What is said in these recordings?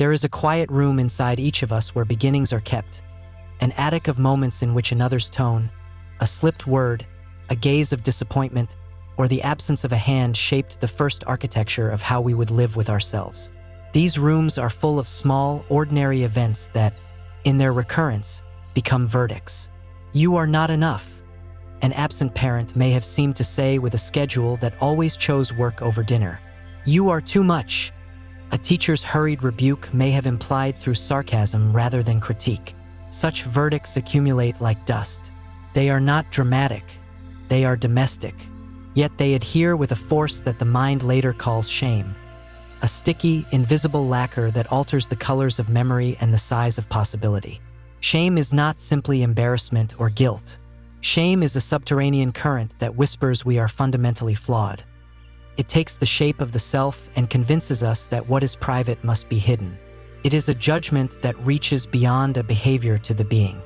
There is a quiet room inside each of us where beginnings are kept, an attic of moments in which another's tone, a slipped word, a gaze of disappointment, or the absence of a hand shaped the first architecture of how we would live with ourselves. These rooms are full of small, ordinary events that, in their recurrence, become verdicts. You are not enough, an absent parent may have seemed to say with a schedule that always chose work over dinner. You are too much, a teacher's hurried rebuke may have implied through sarcasm rather than critique. Such verdicts accumulate like dust. They are not dramatic, they are domestic, yet they adhere with a force that the mind later calls shame. A sticky, invisible lacquer that alters the colors of memory and the size of possibility. Shame is not simply embarrassment or guilt. Shame is a subterranean current that whispers we are fundamentally flawed. It takes the shape of the self and convinces us that what is private must be hidden. It is a judgment that reaches beyond a behavior to the being.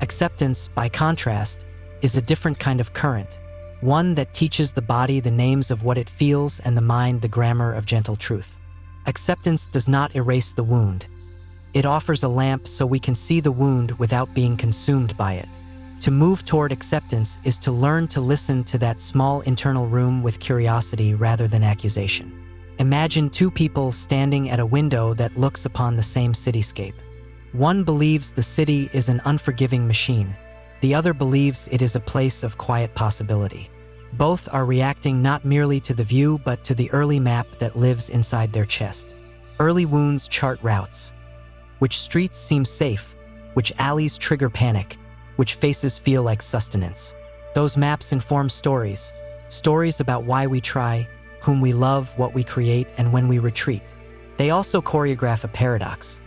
Acceptance, by contrast, is a different kind of current, one that teaches the body the names of what it feels and the mind the grammar of gentle truth. Acceptance does not erase the wound. It offers a lamp so we can see the wound without being consumed by it. To move toward acceptance is to learn to listen to that small internal room with curiosity rather than accusation. Imagine two people standing at a window that looks upon the same cityscape. One believes the city is an unforgiving machine. The other believes it is a place of quiet possibility. Both are reacting not merely to the view but to the early map that lives inside their chest. Early wounds chart routes. Which streets seem safe, which alleys trigger panic, which faces feel like sustenance. Those maps inform stories about why we try, whom we love, what we create, and when we retreat. They also choreograph a paradox.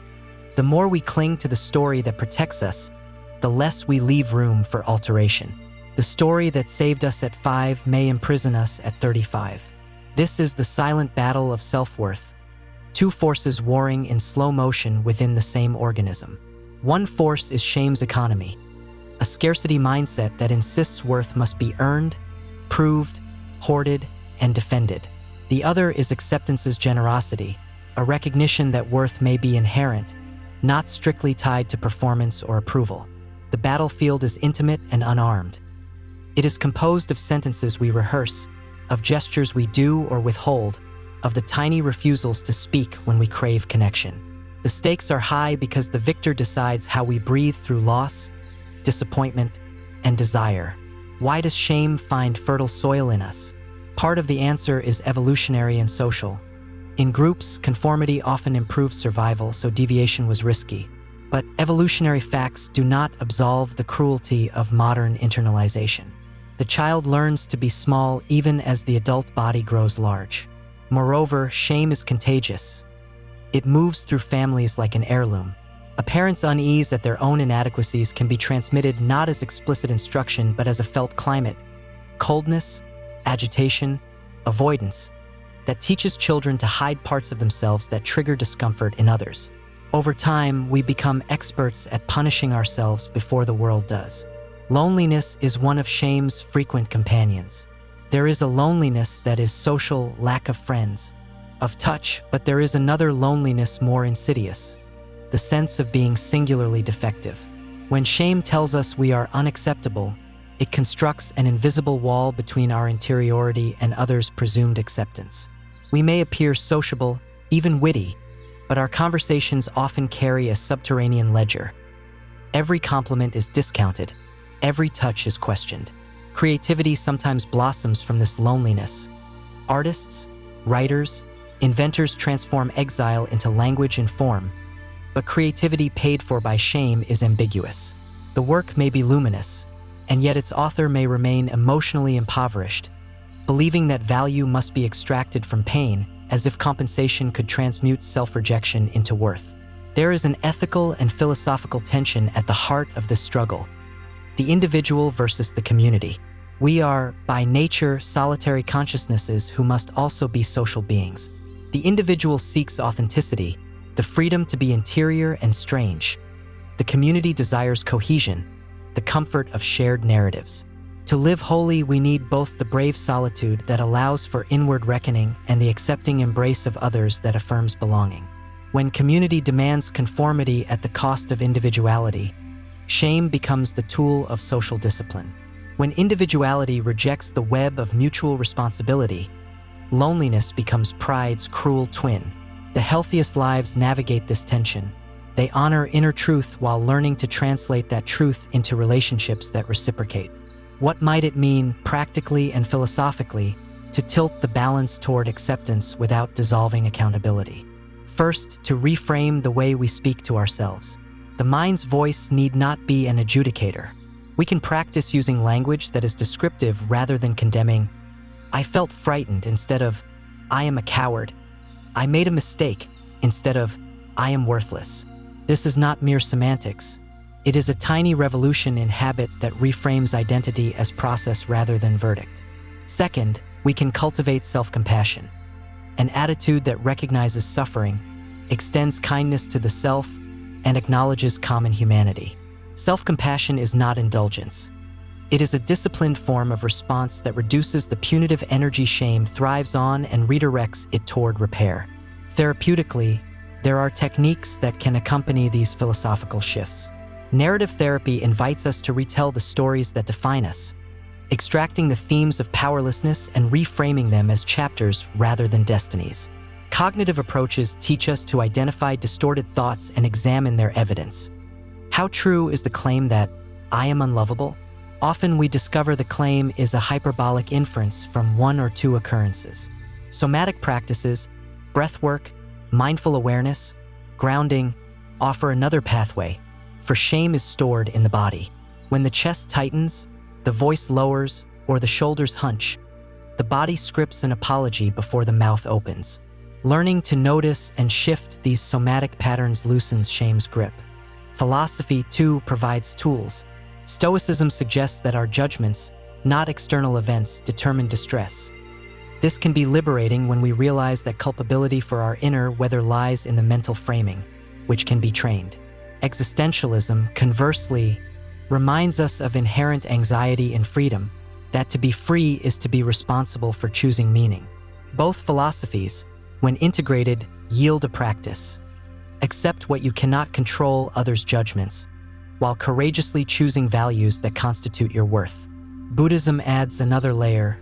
The more we cling to the story that protects us, the less we leave room for alteration. The story that saved us at 5 may imprison us at 35. This is the silent battle of self-worth. Two forces warring in slow motion within the same organism. One force is shame's economy, a scarcity mindset that insists worth must be earned, proved, hoarded, and defended. The other is acceptance's generosity, a recognition that worth may be inherent, not strictly tied to performance or approval. The battlefield is intimate and unarmed. It is composed of sentences we rehearse, of gestures we do or withhold, of the tiny refusals to speak when we crave connection. The stakes are high because the victor decides how we breathe through loss, disappointment, and desire. Why does shame find fertile soil in us? Part of the answer is evolutionary and social. In groups, conformity often improved survival, so deviation was risky. But evolutionary facts do not absolve the cruelty of modern internalization. The child learns to be small even as the adult body grows large. Moreover, shame is contagious. It moves through families like an heirloom. A parent's unease at their own inadequacies can be transmitted not as explicit instruction but as a felt climate, coldness, agitation, avoidance, that teaches children to hide parts of themselves that trigger discomfort in others. Over time, we become experts at punishing ourselves before the world does. Loneliness is one of shame's frequent companions. There is a loneliness that is social, lack of friends, of touch, but there is another loneliness more insidious, the sense of being singularly defective. When shame tells us we are unacceptable, it constructs an invisible wall between our interiority and others' presumed acceptance. We may appear sociable, even witty, but our conversations often carry a subterranean ledger. Every compliment is discounted, every touch is questioned. Creativity sometimes blossoms from this loneliness. Artists, writers, inventors transform exile into language and form, but creativity paid for by shame is ambiguous. The work may be luminous, and yet its author may remain emotionally impoverished, believing that value must be extracted from pain, as if compensation could transmute self-rejection into worth. There is an ethical and philosophical tension at the heart of this struggle. The individual versus the community. We are, by nature, solitary consciousnesses who must also be social beings. The individual seeks authenticity, the freedom to be interior and strange. The community desires cohesion, the comfort of shared narratives. To live wholly, we need both the brave solitude that allows for inward reckoning and the accepting embrace of others that affirms belonging. When community demands conformity at the cost of individuality, shame becomes the tool of social discipline. When individuality rejects the web of mutual responsibility, loneliness becomes pride's cruel twin. The healthiest lives navigate this tension. They honor inner truth while learning to translate that truth into relationships that reciprocate. What might it mean, practically and philosophically, to tilt the balance toward acceptance without dissolving accountability? First, to reframe the way we speak to ourselves. The mind's voice need not be an adjudicator. We can practice using language that is descriptive rather than condemning. I felt frightened instead of, I am a coward. I made a mistake instead of, I am worthless. This is not mere semantics. It is a tiny revolution in habit that reframes identity as process rather than verdict. Second, we can cultivate self-compassion, an attitude that recognizes suffering, extends kindness to the self, and acknowledges common humanity. Self-compassion is not indulgence. It is a disciplined form of response that reduces the punitive energy shame thrives on and redirects it toward repair. Therapeutically, there are techniques that can accompany these philosophical shifts. Narrative therapy invites us to retell the stories that define us, extracting the themes of powerlessness and reframing them as chapters rather than destinies. Cognitive approaches teach us to identify distorted thoughts and examine their evidence. How true is the claim that I am unlovable? Often we discover the claim is a hyperbolic inference from one or two occurrences. Somatic practices, breathwork, mindful awareness, grounding, offer another pathway, for shame is stored in the body. When the chest tightens, the voice lowers, or the shoulders hunch, the body scripts an apology before the mouth opens. Learning to notice and shift these somatic patterns loosens shame's grip. Philosophy, too, provides tools. Stoicism suggests that our judgments, not external events, determine distress. This can be liberating when we realize that culpability for our inner weather lies in the mental framing, which can be trained. Existentialism, conversely, reminds us of inherent anxiety in freedom, that to be free is to be responsible for choosing meaning. Both philosophies, when integrated, yield a practice. Accept what you cannot control others' judgments, while courageously choosing values that constitute your worth. Buddhism adds another layer.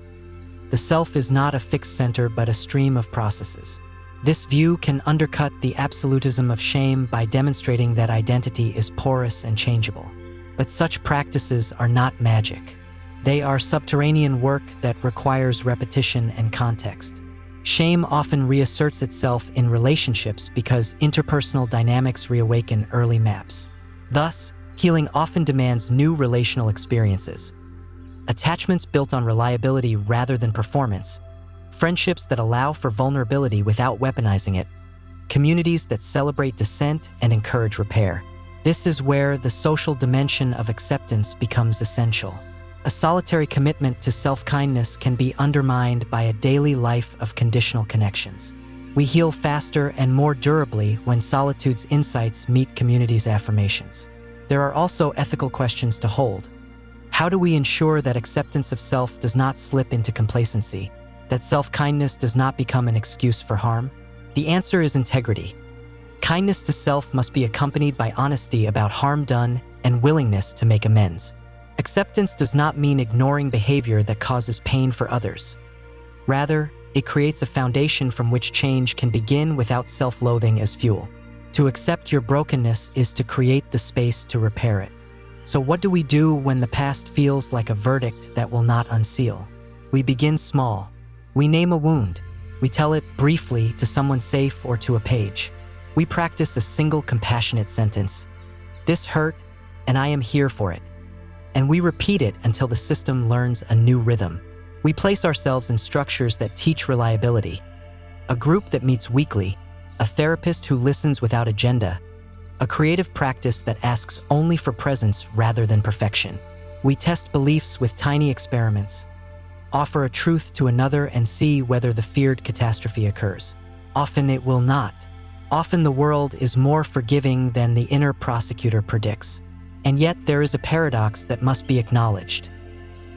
The self is not a fixed center but a stream of processes. This view can undercut the absolutism of shame by demonstrating that identity is porous and changeable. But such practices are not magic. They are subterranean work that requires repetition and context. Shame often reasserts itself in relationships because interpersonal dynamics reawaken early maps. Thus, healing often demands new relational experiences. Attachments built on reliability rather than performance, friendships that allow for vulnerability without weaponizing it, communities that celebrate dissent and encourage repair. This is where the social dimension of acceptance becomes essential. A solitary commitment to self-kindness can be undermined by a daily life of conditional connections. We heal faster and more durably when solitude's insights meet community's affirmations. There are also ethical questions to hold. How do we ensure that acceptance of self does not slip into complacency, that self-kindness does not become an excuse for harm? The answer is integrity. Kindness to self must be accompanied by honesty about harm done and willingness to make amends. Acceptance does not mean ignoring behavior that causes pain for others. Rather, it creates a foundation from which change can begin without self-loathing as fuel. To accept your brokenness is to create the space to repair it. So what do we do when the past feels like a verdict that will not unseal? We begin small. We name a wound. We tell it briefly to someone safe or to a page. We practice a single compassionate sentence. This hurt, and I am here for it. And we repeat it until the system learns a new rhythm. We place ourselves in structures that teach reliability. A group that meets weekly, a therapist who listens without agenda, a creative practice that asks only for presence rather than perfection. We test beliefs with tiny experiments, offer a truth to another and see whether the feared catastrophe occurs. Often it will not. Often the world is more forgiving than the inner prosecutor predicts. And yet there is a paradox that must be acknowledged.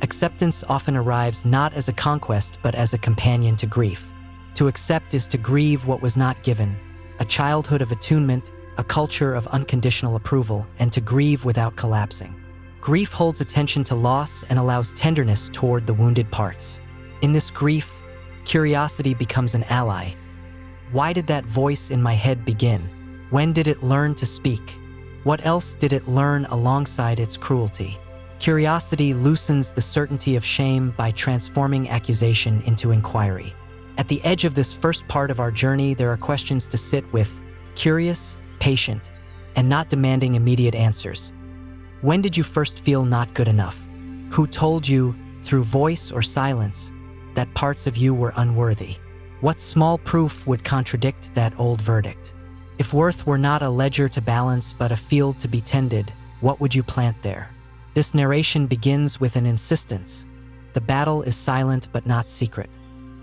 Acceptance often arrives not as a conquest but as a companion to grief. To accept is to grieve what was not given. a childhood of attunement, a culture of unconditional approval, and to grieve without collapsing. Grief holds attention to loss and allows tenderness toward the wounded parts. In this grief, curiosity becomes an ally. Why did that voice in my head begin? When did it learn to speak? What else did it learn alongside its cruelty? Curiosity loosens the certainty of shame by transforming accusation into inquiry. At the edge of this first part of our journey, there are questions to sit with, curious, patient, and not demanding immediate answers. When did you first feel not good enough? Who told you, through voice or silence, that parts of you were unworthy? What small proof would contradict that old verdict? If worth were not a ledger to balance but a field to be tended, what would you plant there? This narration begins with an insistence. The battle is silent but not secret.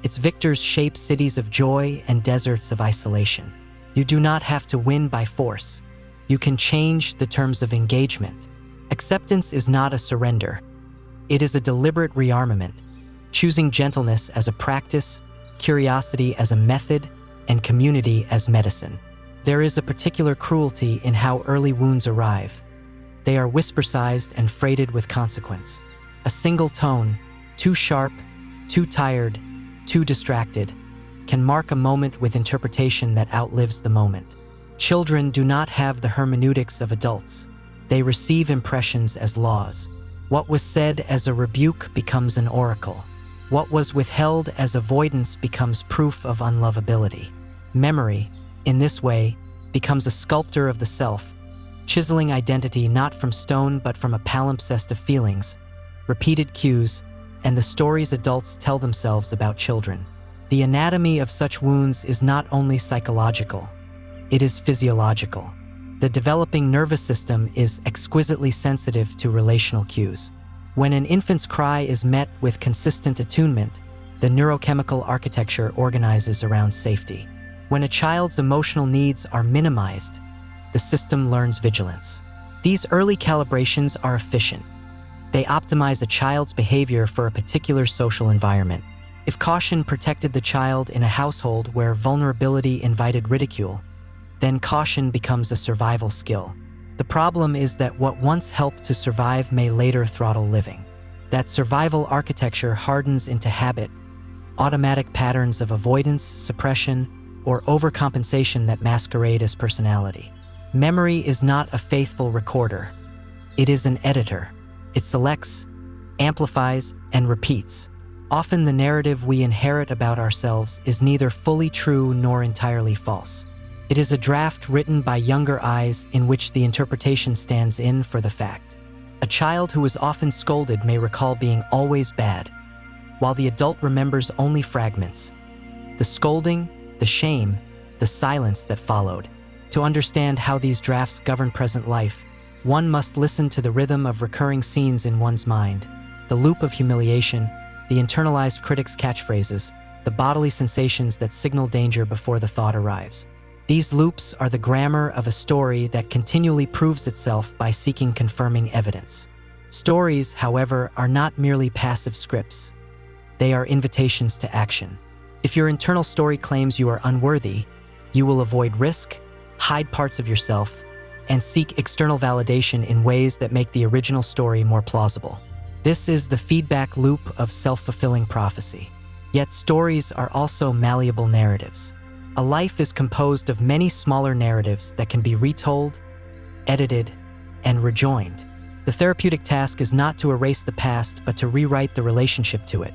Its victors shape cities of joy and deserts of isolation. You do not have to win by force. You can change the terms of engagement. Acceptance is not a surrender. It is a deliberate rearmament, choosing gentleness as a practice, curiosity as a method, and community as medicine. There is a particular cruelty in how early wounds arrive. They are whisper-sized and freighted with consequence. A single tone, too sharp, too tired, too distracted, can mark a moment with interpretation that outlives the moment. Children do not have the hermeneutics of adults. They receive impressions as laws. What was said as a rebuke becomes an oracle. What was withheld as avoidance becomes proof of unlovability. Memory, in this way, becomes a sculptor of the self, chiseling identity not from stone but from a palimpsest of feelings, repeated cues, and the stories adults tell themselves about children. The anatomy of such wounds is not only psychological, it is physiological. The developing nervous system is exquisitely sensitive to relational cues. When an infant's cry is met with consistent attunement, the neurochemical architecture organizes around safety. When a child's emotional needs are minimized, the system learns vigilance. These early calibrations are efficient. They optimize a child's behavior for a particular social environment. If caution protected the child in a household where vulnerability invited ridicule, then caution becomes a survival skill. The problem is that what once helped to survive may later throttle living. That survival architecture hardens into habit, automatic patterns of avoidance, suppression, or overcompensation that masquerade as personality. Memory is not a faithful recorder. It is an editor. It selects, amplifies, and repeats. Often the narrative we inherit about ourselves is neither fully true nor entirely false. It is a draft written by younger eyes in which the interpretation stands in for the fact. A child who is often scolded may recall being always bad, while the adult remembers only fragments. The scolding, the shame, the silence that followed. To understand how these drafts govern present life, one must listen to the rhythm of recurring scenes in one's mind, the loop of humiliation, the internalized critic's catchphrases, the bodily sensations that signal danger before the thought arrives. These loops are the grammar of a story that continually proves itself by seeking confirming evidence. Stories, however, are not merely passive scripts. They are invitations to action. If your internal story claims you are unworthy, you will avoid risk, hide parts of yourself, and seek external validation in ways that make the original story more plausible. This is the feedback loop of self-fulfilling prophecy. Yet stories are also malleable narratives. A life is composed of many smaller narratives that can be retold, edited, and rejoined. The therapeutic task is not to erase the past, but to rewrite the relationship to it.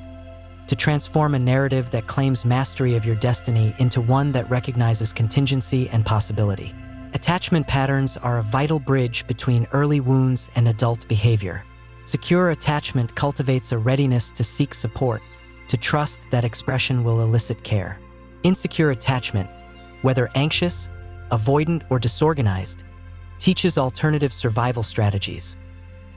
To transform a narrative that claims mastery of your destiny into one that recognizes contingency and possibility. Attachment patterns are a vital bridge between early wounds and adult behavior. Secure attachment cultivates a readiness to seek support, to trust that expression will elicit care. Insecure attachment, whether anxious, avoidant, or disorganized, teaches alternative survival strategies.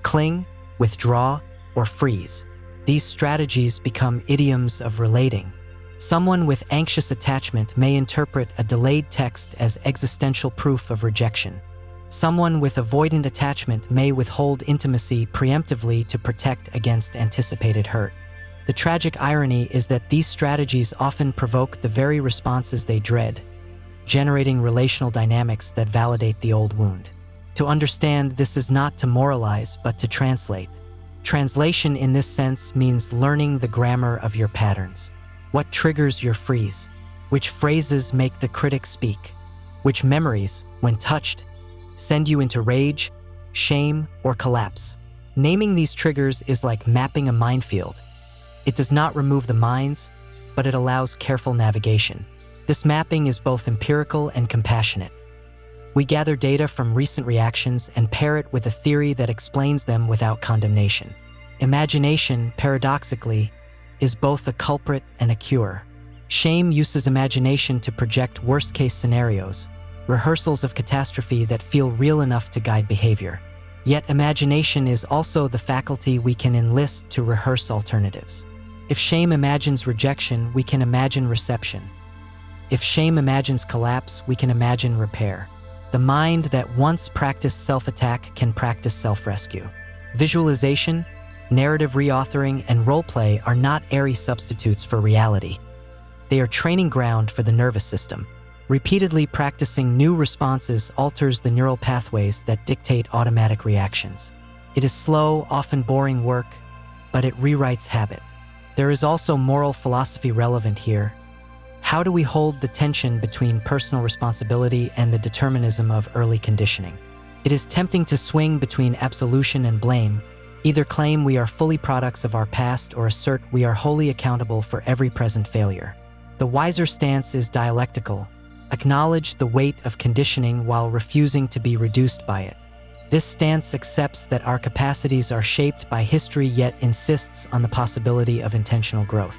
Cling, withdraw, or freeze. These strategies become idioms of relating. Someone with anxious attachment may interpret a delayed text as existential proof of rejection. Someone with avoidant attachment may withhold intimacy preemptively to protect against anticipated hurt. The tragic irony is that these strategies often provoke the very responses they dread: generating relational dynamics that validate the old wound. To understand this is not to moralize, but to translate. Translation in this sense means learning the grammar of your patterns. What triggers your freeze? Which phrases make the critic speak? Which memories, when touched, send you into rage, shame, or collapse? Naming these triggers is like mapping a minefield. It does not remove the mines, but it allows careful navigation. This mapping is both empirical and compassionate. We gather data from recent reactions and pair it with a theory that explains them without condemnation. Imagination, paradoxically, is both a culprit and a cure. Shame uses imagination to project worst-case scenarios, rehearsals of catastrophe that feel real enough to guide behavior. Yet imagination is also the faculty we can enlist to rehearse alternatives. If shame imagines rejection, we can imagine reception. If shame imagines collapse, we can imagine repair. The mind that once practiced self-attack can practice self-rescue. Visualization, narrative reauthoring, and role-play are not airy substitutes for reality. They are training ground for the nervous system. Repeatedly practicing new responses alters the neural pathways that dictate automatic reactions. It is slow, often boring work, but it rewrites habit. There is also moral philosophy relevant here. How do we hold the tension between personal responsibility and the determinism of early conditioning? It is tempting to swing between absolution and blame, either claim we are fully products of our past or assert we are wholly accountable for every present failure. The wiser stance is dialectical. Acknowledge the weight of conditioning while refusing to be reduced by it. This stance accepts that our capacities are shaped by history yet insists on the possibility of intentional growth.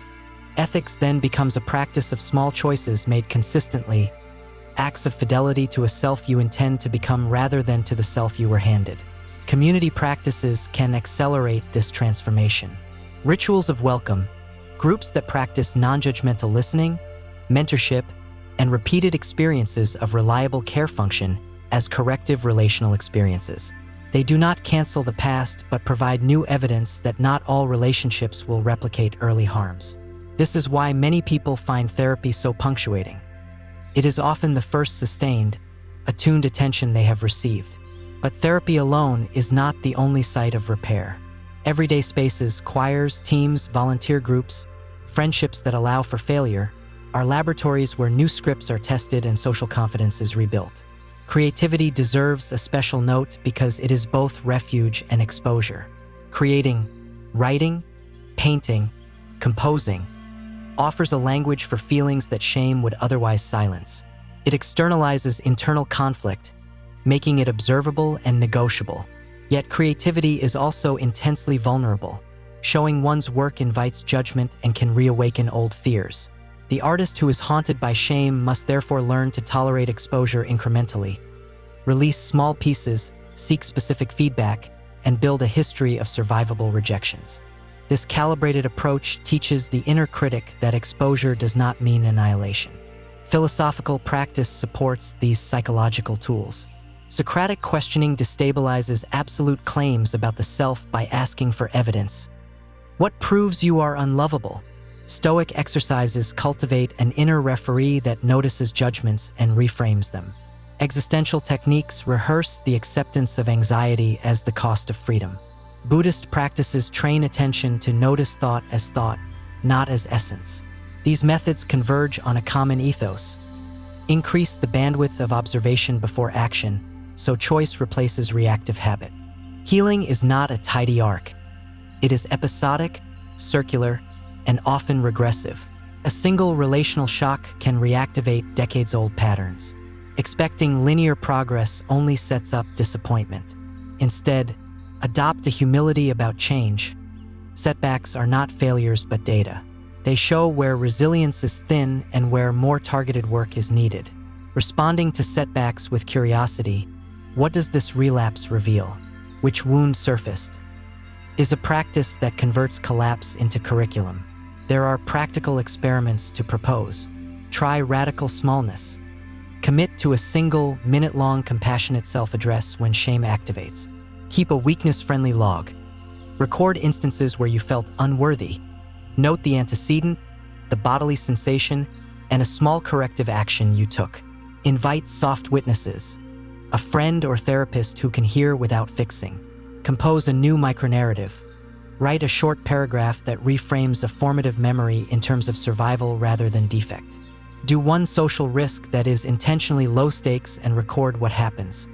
Ethics then becomes a practice of small choices made consistently, acts of fidelity to a self you intend to become rather than to the self you were handed. Community practices can accelerate this transformation. Rituals of welcome, groups that practice non-judgmental listening, mentorship, and repeated experiences of reliable care function as corrective relational experiences. They do not cancel the past, but provide new evidence that not all relationships will replicate early harms. This is why many people find therapy so punctuating. It is often the first sustained, attuned attention they have received. But therapy alone is not the only site of repair. Everyday spaces, choirs, teams, volunteer groups, friendships that allow for failure, are laboratories where new scripts are tested and social confidence is rebuilt. Creativity deserves a special note because it is both refuge and exposure. Creating, writing, painting, composing, offers a language for feelings that shame would otherwise silence. It externalizes internal conflict, making it observable and negotiable. Yet creativity is also intensely vulnerable. Showing one's work invites judgment and can reawaken old fears. The artist who is haunted by shame must therefore learn to tolerate exposure incrementally, release small pieces, seek specific feedback, and build a history of survivable rejections. This calibrated approach teaches the inner critic that exposure does not mean annihilation. Philosophical practice supports these psychological tools. Socratic questioning destabilizes absolute claims about the self by asking for evidence. What proves you are unlovable? Stoic exercises cultivate an inner referee that notices judgments and reframes them. Existential techniques rehearse the acceptance of anxiety as the cost of freedom. Buddhist practices train attention to notice thought as thought, not as essence. These methods converge on a common ethos. Increase the bandwidth of observation before action, so choice replaces reactive habit. Healing is not a tidy arc. It is episodic, circular, and often regressive. A single relational shock can reactivate decades-old patterns. Expecting linear progress only sets up disappointment. Instead, adopt a humility about change. Setbacks are not failures but data. They show where resilience is thin and where more targeted work is needed. Responding to setbacks with curiosity, what does this relapse reveal? Which wound surfaced? Is a practice that converts collapse into curriculum. There are practical experiments to propose. Try radical smallness. Commit to a single, minute-long compassionate self-address when shame activates. Keep a weakness-friendly log. Record instances where you felt unworthy. Note the antecedent, the bodily sensation, and a small corrective action you took. Invite soft witnesses, a friend or therapist who can hear without fixing. Compose a new micronarrative. Write a short paragraph that reframes a formative memory in terms of survival rather than defect. Do one social risk that is intentionally low stakes and record what happens.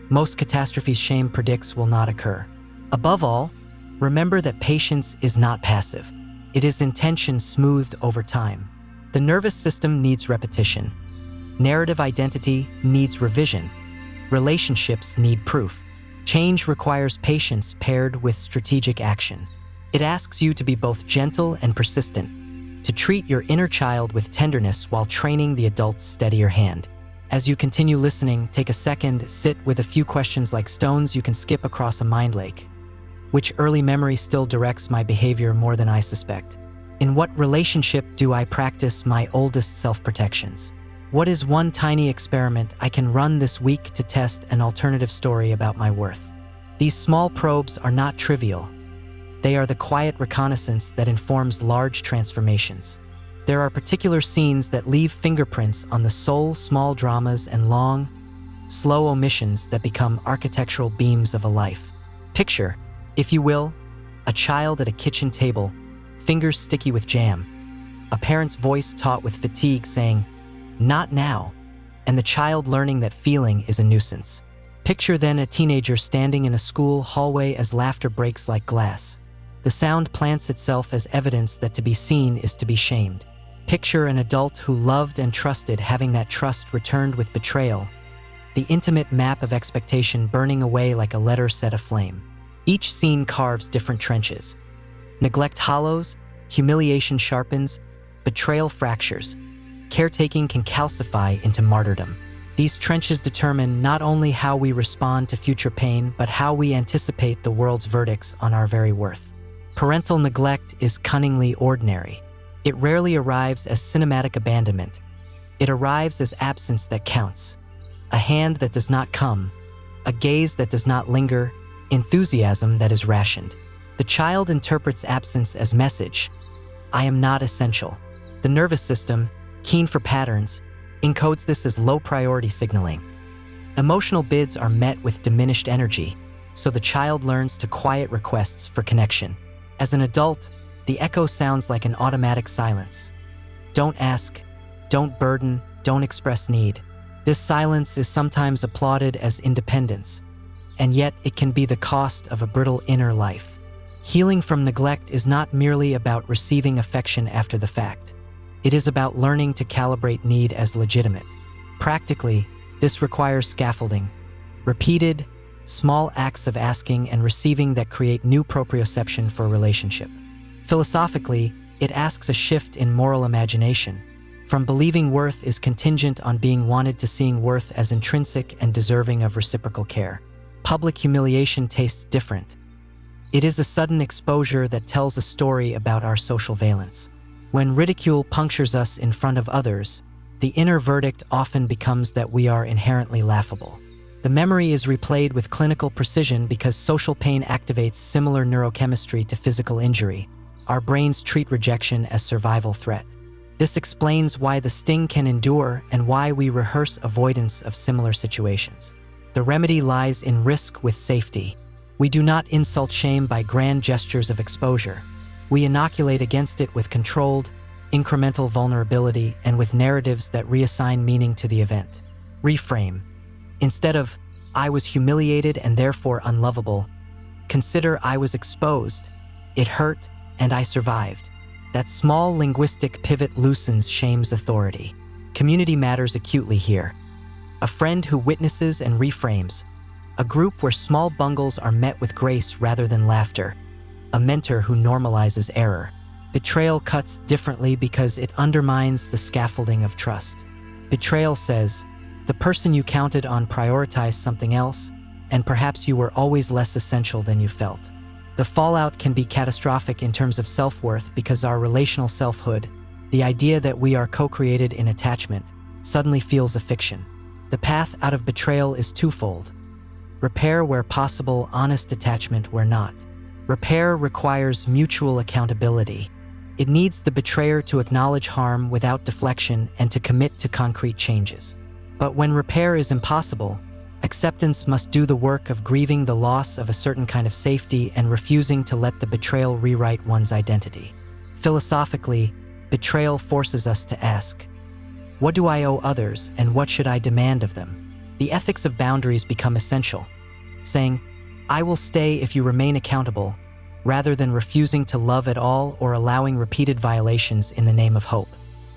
Most catastrophes shame predicts will not occur. Above all, remember that patience is not passive. It is intention smoothed over time. The nervous system needs repetition. Narrative identity needs revision. Relationships need proof. Change requires patience paired with strategic action. It asks you to be both gentle and persistent, to treat your inner child with tenderness while training the adult's steadier hand. As you continue listening, take a second, sit with a few questions like stones you can skip across a mind lake. Which early memory still directs my behavior more than I suspect? In what relationship do I practice my oldest self-protections? What is one tiny experiment I can run this week to test an alternative story about my worth? These small probes are not trivial. They are the quiet reconnaissance that informs large transformations. There are particular scenes that leave fingerprints on the soul, small dramas and long, slow omissions that become architectural beams of a life. Picture, if you will, a child at a kitchen table, fingers sticky with jam, a parent's voice taut with fatigue saying, "Not now," and the child learning that feeling is a nuisance. Picture then a teenager standing in a school hallway as laughter breaks like glass. The sound plants itself as evidence that to be seen is to be shamed. Picture an adult who loved and trusted having that trust returned with betrayal, the intimate map of expectation burning away like a letter set aflame. Each scene carves different trenches. Neglect hollows, humiliation sharpens, betrayal fractures. Caretaking can calcify into martyrdom. These trenches determine not only how we respond to future pain, but how we anticipate the world's verdicts on our very worth. Parental neglect is cunningly ordinary. It rarely arrives as cinematic abandonment. It arrives as absence that counts. A hand that does not come, a gaze that does not linger, enthusiasm that is rationed. The child interprets absence as message. I am not essential. The nervous system, keen for patterns, encodes this as low-priority signaling. Emotional bids are met with diminished energy, so the child learns to quiet requests for connection. As an adult, the echo sounds like an automatic silence. Don't ask, don't burden, don't express need. This silence is sometimes applauded as independence, and yet it can be the cost of a brittle inner life. Healing from neglect is not merely about receiving affection after the fact. It is about learning to calibrate need as legitimate. Practically, this requires scaffolding, repeated, small acts of asking and receiving that create new proprioception for a relationship. Philosophically, it asks a shift in moral imagination, from believing worth is contingent on being wanted to seeing worth as intrinsic and deserving of reciprocal care. Public humiliation tastes different. It is a sudden exposure that tells a story about our social valence. When ridicule punctures us in front of others, the inner verdict often becomes that we are inherently laughable. The memory is replayed with clinical precision because social pain activates similar neurochemistry to physical injury. Our brains treat rejection as survival threat. This explains why the sting can endure and why we rehearse avoidance of similar situations. The remedy lies in risk with safety. We do not insult shame by grand gestures of exposure. We inoculate against it with controlled, incremental vulnerability and with narratives that reassign meaning to the event. Reframe. Instead of, "I was humiliated and therefore unlovable," consider, "I was exposed, it hurt, and I survived." That small linguistic pivot loosens shame's authority. Community matters acutely here. A friend who witnesses and reframes. A group where small bungles are met with grace rather than laughter. A mentor who normalizes error. Betrayal cuts differently because it undermines the scaffolding of trust. Betrayal says, the person you counted on prioritized something else, and perhaps you were always less essential than you felt. The fallout can be catastrophic in terms of self-worth because our relational selfhood, the idea that we are co-created in attachment, suddenly feels a fiction. The path out of betrayal is twofold. Repair where possible, honest detachment where not. Repair requires mutual accountability. It needs the betrayer to acknowledge harm without deflection and to commit to concrete changes. But when repair is impossible, acceptance must do the work of grieving the loss of a certain kind of safety and refusing to let the betrayal rewrite one's identity. Philosophically, betrayal forces us to ask, what do I owe others and what should I demand of them? The ethics of boundaries become essential, saying, I will stay if you remain accountable, rather than refusing to love at all or allowing repeated violations in the name of hope.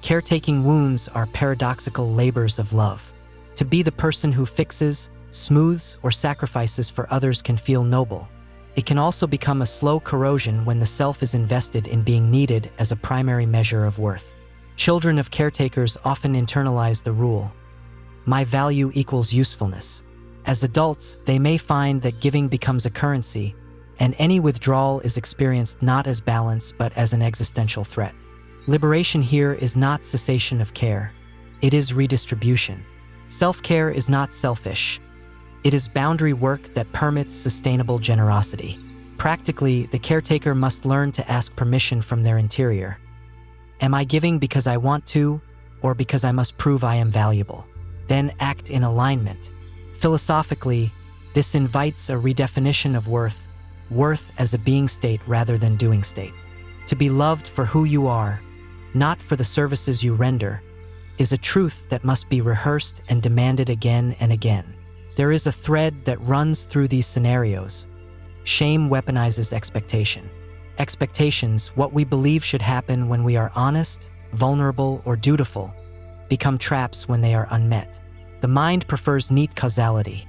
Caretaking wounds are paradoxical labors of love. To be the person who fixes, smooths, or sacrifices for others can feel noble. It can also become a slow corrosion when the self is invested in being needed as a primary measure of worth. Children of caretakers often internalize the rule, my value equals usefulness. As adults, they may find that giving becomes a currency, and any withdrawal is experienced not as balance but as an existential threat. Liberation here is not cessation of care. It is redistribution. Self-care is not selfish. It is boundary work that permits sustainable generosity. Practically, the caretaker must learn to ask permission from their interior. Am I giving because I want to, or because I must prove I am valuable? Then act in alignment. Philosophically, this invites a redefinition of worth as a being state rather than doing state. To be loved for who you are, not for the services you render, is a truth that must be rehearsed and demanded again and again. There is a thread that runs through these scenarios. Shame weaponizes expectation. Expectations, what we believe should happen when we are honest, vulnerable, or dutiful, become traps when they are unmet. The mind prefers neat causality.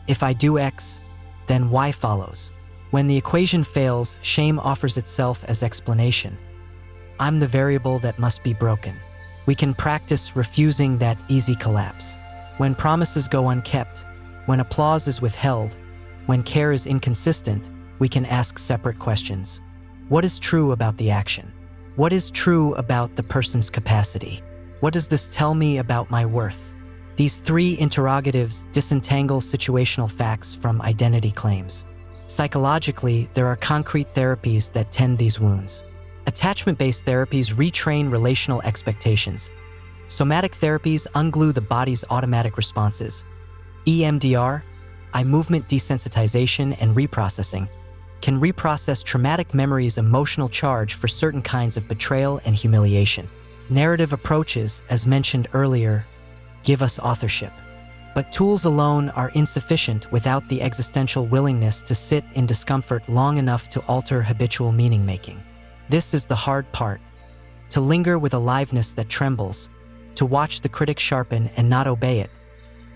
If I do X, then Y follows. When the equation fails, shame offers itself as explanation. I'm the variable that must be broken. We can practice refusing that easy collapse. When promises go unkept, when applause is withheld, when care is inconsistent, we can ask separate questions. What is true about the action? What is true about the person's capacity? What does this tell me about my worth? These three interrogatives disentangle situational facts from identity claims. Psychologically, there are concrete therapies that tend these wounds. Attachment-based therapies retrain relational expectations. Somatic therapies unglue the body's automatic responses. EMDR, eye movement desensitization and reprocessing, can reprocess traumatic memories' emotional charge for certain kinds of betrayal and humiliation. Narrative approaches, as mentioned earlier, give us authorship. But tools alone are insufficient without the existential willingness to sit in discomfort long enough to alter habitual meaning-making. This is the hard part, to linger with aliveness that trembles, to watch the critic sharpen and not obey it,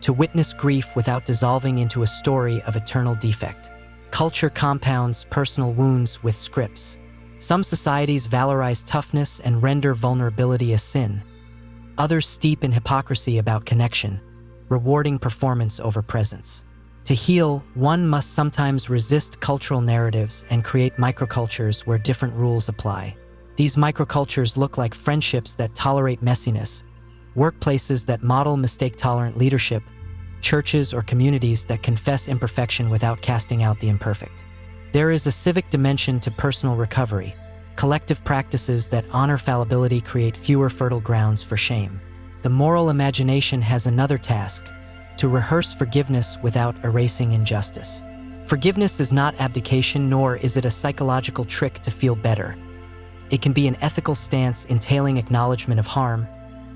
to witness grief without dissolving into a story of eternal defect. Culture compounds personal wounds with scripts. Some societies valorize toughness and render vulnerability a sin. Others steep in hypocrisy about connection, rewarding performance over presence. To heal, one must sometimes resist cultural narratives and create microcultures where different rules apply. These microcultures look like friendships that tolerate messiness, workplaces that model mistake-tolerant leadership, churches or communities that confess imperfection without casting out the imperfect. There is a civic dimension to personal recovery. Collective practices that honor fallibility create fewer fertile grounds for shame. The moral imagination has another task, to rehearse forgiveness without erasing injustice. Forgiveness is not abdication, nor is it a psychological trick to feel better. It can be an ethical stance entailing acknowledgement of harm,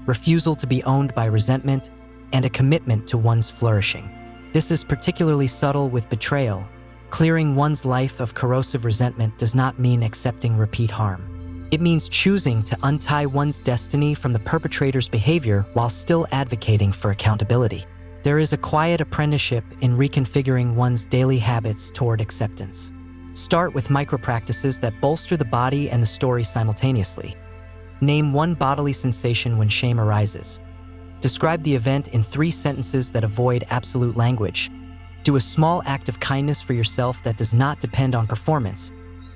refusal to be owned by resentment, and a commitment to one's flourishing. This is particularly subtle with betrayal. Clearing one's life of corrosive resentment does not mean accepting repeat harm. It means choosing to untie one's destiny from the perpetrator's behavior while still advocating for accountability. There is a quiet apprenticeship in reconfiguring one's daily habits toward acceptance. Start with micro-practices that bolster the body and the story simultaneously. Name one bodily sensation when shame arises. Describe the event in 3 sentences that avoid absolute language. Do a small act of kindness for yourself that does not depend on performance.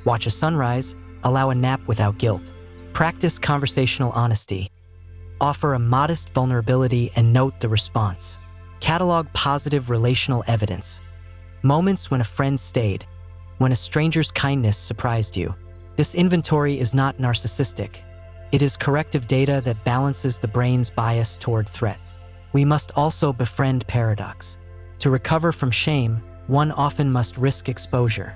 Watch a sunrise, allow a nap without guilt. Practice conversational honesty. Offer a modest vulnerability and note the response. Catalog positive relational evidence. Moments when a friend stayed, when a stranger's kindness surprised you. This inventory is not narcissistic. It is corrective data that balances the brain's bias toward threat. We must also befriend paradox. To recover from shame, one often must risk exposure.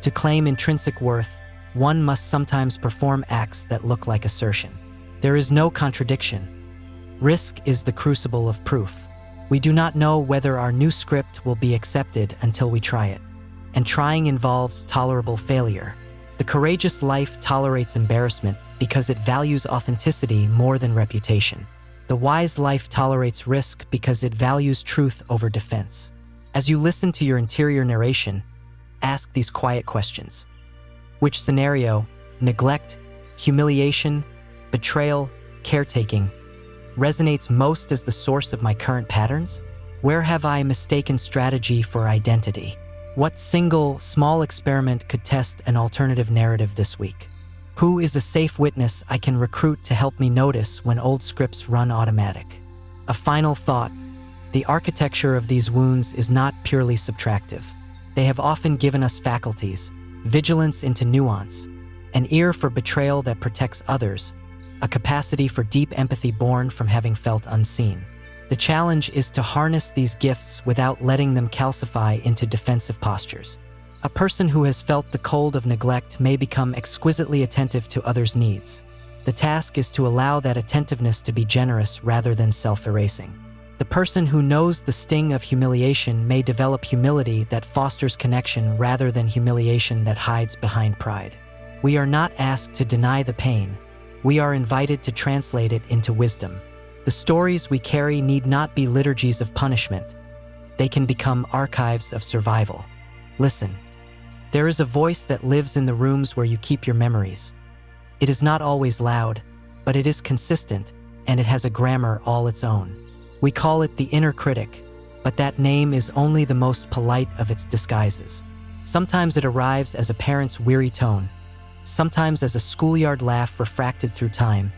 To claim intrinsic worth, one must sometimes perform acts that look like assertion. There is no contradiction. Risk is the crucible of proof. We do not know whether our new script will be accepted until we try it. And trying involves tolerable failure. The courageous life tolerates embarrassment because it values authenticity more than reputation. The wise life tolerates risk because it values truth over defense. As you listen to your interior narration, ask these quiet questions. Which scenario, neglect, humiliation, betrayal, caretaking, resonates most as the source of my current patterns? Where have I mistaken strategy for identity? What single, small experiment could test an alternative narrative this week? Who is a safe witness I can recruit to help me notice when old scripts run automatic? A final thought: the architecture of these wounds is not purely subtractive. They have often given us faculties, vigilance into nuance, an ear for betrayal that protects others, a capacity for deep empathy born from having felt unseen. The challenge is to harness these gifts without letting them calcify into defensive postures. A person who has felt the cold of neglect may become exquisitely attentive to others' needs. The task is to allow that attentiveness to be generous rather than self-erasing. The person who knows the sting of humiliation may develop humility that fosters connection rather than humiliation that hides behind pride. We are not asked to deny the pain. We are invited to translate it into wisdom. The stories we carry need not be liturgies of punishment. They can become archives of survival. Listen. There is a voice that lives in the rooms where you keep your memories. It is not always loud, but it is consistent, and it has a grammar all its own. We call it the inner critic, but that name is only the most polite of its disguises. Sometimes it arrives as a parent's weary tone, sometimes as a schoolyard laugh refracted through time,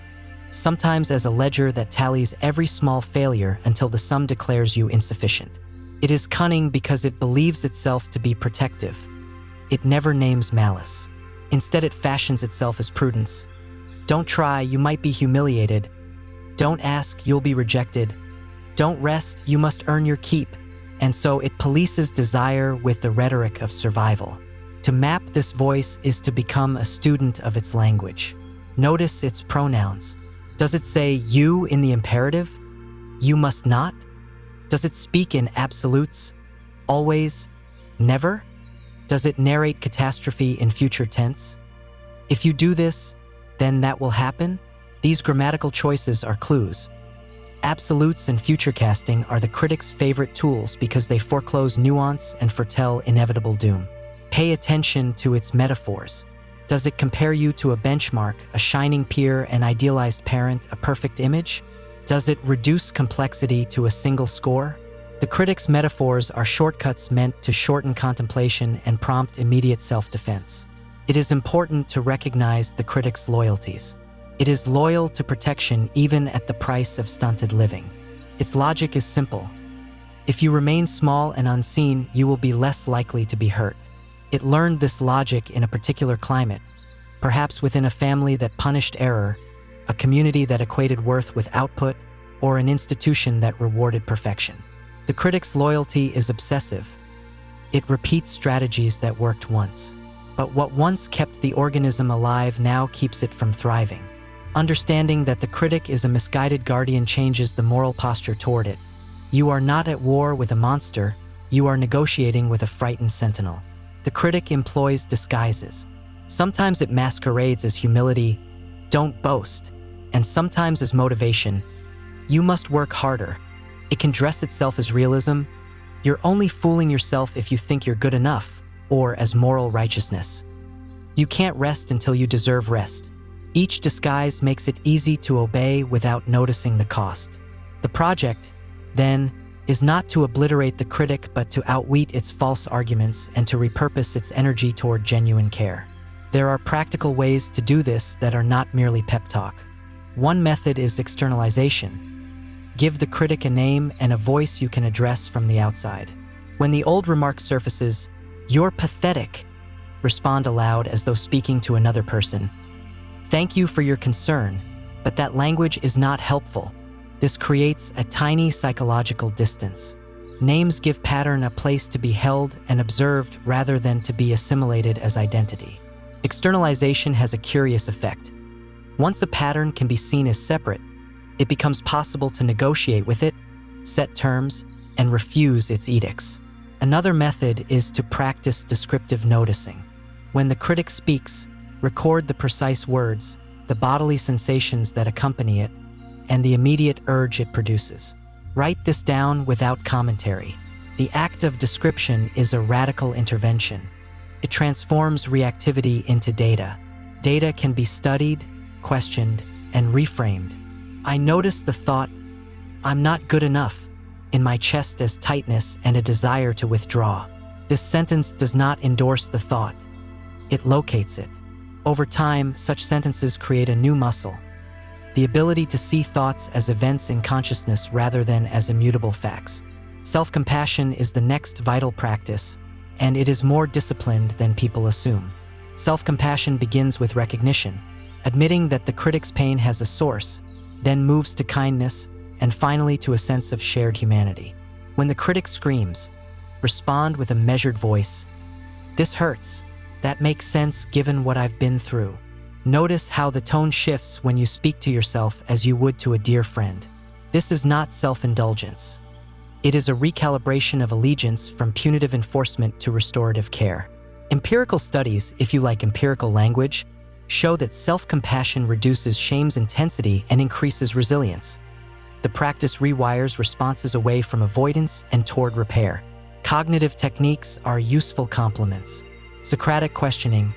sometimes as a ledger that tallies every small failure until the sum declares you insufficient. It is cunning because it believes itself to be protective. It never names malice. Instead, it fashions itself as prudence. Don't try, you might be humiliated. Don't ask, you'll be rejected. Don't rest, you must earn your keep. And so it polices desire with the rhetoric of survival. To map this voice is to become a student of its language. Notice its pronouns. Does it say you in the imperative? You must not? Does it speak in absolutes? Always? Never? Does it narrate catastrophe in future tense? If you do this, then that will happen? These grammatical choices are clues. Absolutes and future casting are the critic's favorite tools because they foreclose nuance and foretell inevitable doom. Pay attention to its metaphors. Does it compare you to a benchmark, a shining peer, an idealized parent, a perfect image? Does it reduce complexity to a single score? The critic's metaphors are shortcuts meant to shorten contemplation and prompt immediate self-defense. It is important to recognize the critic's loyalties. It is loyal to protection even at the price of stunted living. Its logic is simple. If you remain small and unseen, you will be less likely to be hurt. It learned this logic in a particular climate, perhaps within a family that punished error, a community that equated worth with output, or an institution that rewarded perfection. The critic's loyalty is obsessive. It repeats strategies that worked once. But what once kept the organism alive now keeps it from thriving. Understanding that the critic is a misguided guardian changes the moral posture toward it. You are not at war with a monster, you are negotiating with a frightened sentinel. The critic employs disguises. Sometimes it masquerades as humility, don't boast, and sometimes as motivation, you must work harder. It can dress itself as realism, you're only fooling yourself if you think you're good enough, or as moral righteousness. You can't rest until you deserve rest. Each disguise makes it easy to obey without noticing the cost. The project, then, is not to obliterate the critic but to outwit its false arguments and to repurpose its energy toward genuine care. There are practical ways to do this that are not merely pep talk. One method is externalization. Give the critic a name and a voice you can address from the outside. When the old remark surfaces, "You're pathetic," respond aloud as though speaking to another person. Thank you for your concern, but that language is not helpful. This creates a tiny psychological distance. Names give pattern a place to be held and observed rather than to be assimilated as identity. Externalization has a curious effect. Once a pattern can be seen as separate, it becomes possible to negotiate with it, set terms, and refuse its edicts. Another method is to practice descriptive noticing. When the critic speaks, record the precise words, the bodily sensations that accompany it, and the immediate urge it produces. Write this down without commentary. The act of description is a radical intervention. It transforms reactivity into data. Data can be studied, questioned, and reframed. I notice the thought, "I'm not good enough," in my chest as tightness and a desire to withdraw. This sentence does not endorse the thought. It locates it. Over time, such sentences create a new muscle, the ability to see thoughts as events in consciousness rather than as immutable facts. Self-compassion is the next vital practice, and it is more disciplined than people assume. Self-compassion begins with recognition, admitting that the critic's pain has a source, then moves to kindness, and finally to a sense of shared humanity. When the critic screams, respond with a measured voice. "This hurts. That makes sense given what I've been through." Notice how the tone shifts when you speak to yourself as you would to a dear friend. This is not self-indulgence. It is a recalibration of allegiance from punitive enforcement to restorative care. Empirical studies, if you like empirical language, show that self-compassion reduces shame's intensity and increases resilience. The practice rewires responses away from avoidance and toward repair. Cognitive techniques are useful complements. Socratic questioning,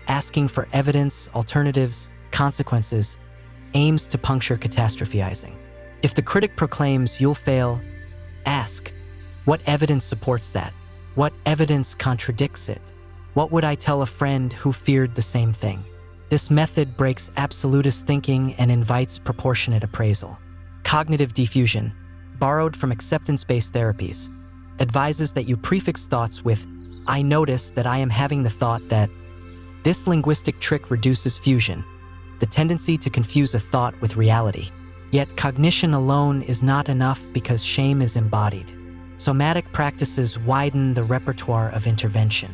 asking for evidence, alternatives, consequences, aims to puncture catastrophizing. If the critic proclaims you'll fail, ask, what evidence supports that? What evidence contradicts it? What would I tell a friend who feared the same thing? This method breaks absolutist thinking and invites proportionate appraisal. Cognitive diffusion, borrowed from acceptance-based therapies, advises that you prefix thoughts with, "I notice that I am having the thought that." This linguistic trick reduces fusion, the tendency to confuse a thought with reality. Yet cognition alone is not enough because shame is embodied. Somatic practices widen the repertoire of intervention.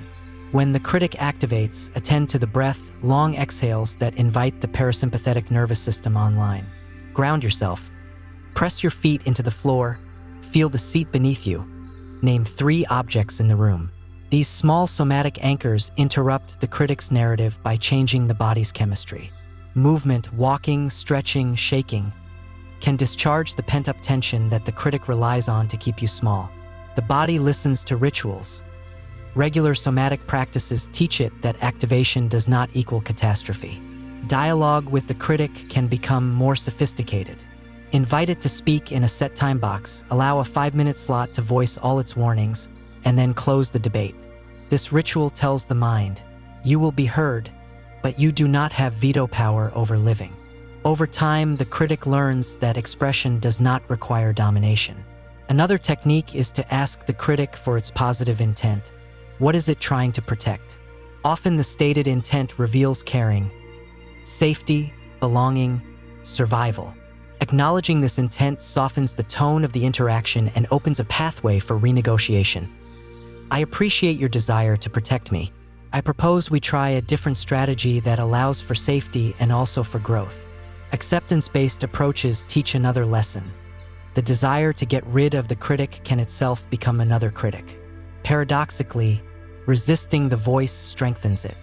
When the critic activates, attend to the breath, long exhales that invite the parasympathetic nervous system online. Ground yourself. Press your feet into the floor. Feel the seat beneath you. Name 3 objects in the room. These small somatic anchors interrupt the critic's narrative by changing the body's chemistry. Movement, walking, stretching, shaking, can discharge the pent-up tension that the critic relies on to keep you small. The body listens to rituals. Regular somatic practices teach it that activation does not equal catastrophe. Dialogue with the critic can become more sophisticated. Invite it to speak in a set time box, allow a 5-minute slot to voice all its warnings, and then close the debate. This ritual tells the mind, you will be heard, but you do not have veto power over living. Over time, the critic learns that expression does not require domination. Another technique is to ask the critic for its positive intent. What is it trying to protect? Often the stated intent reveals caring, safety, belonging, survival. Acknowledging this intent softens the tone of the interaction and opens a pathway for renegotiation. I appreciate your desire to protect me. I propose we try a different strategy that allows for safety and also for growth. Acceptance-based approaches teach another lesson. The desire to get rid of the critic can itself become another critic. Paradoxically, resisting the voice strengthens it.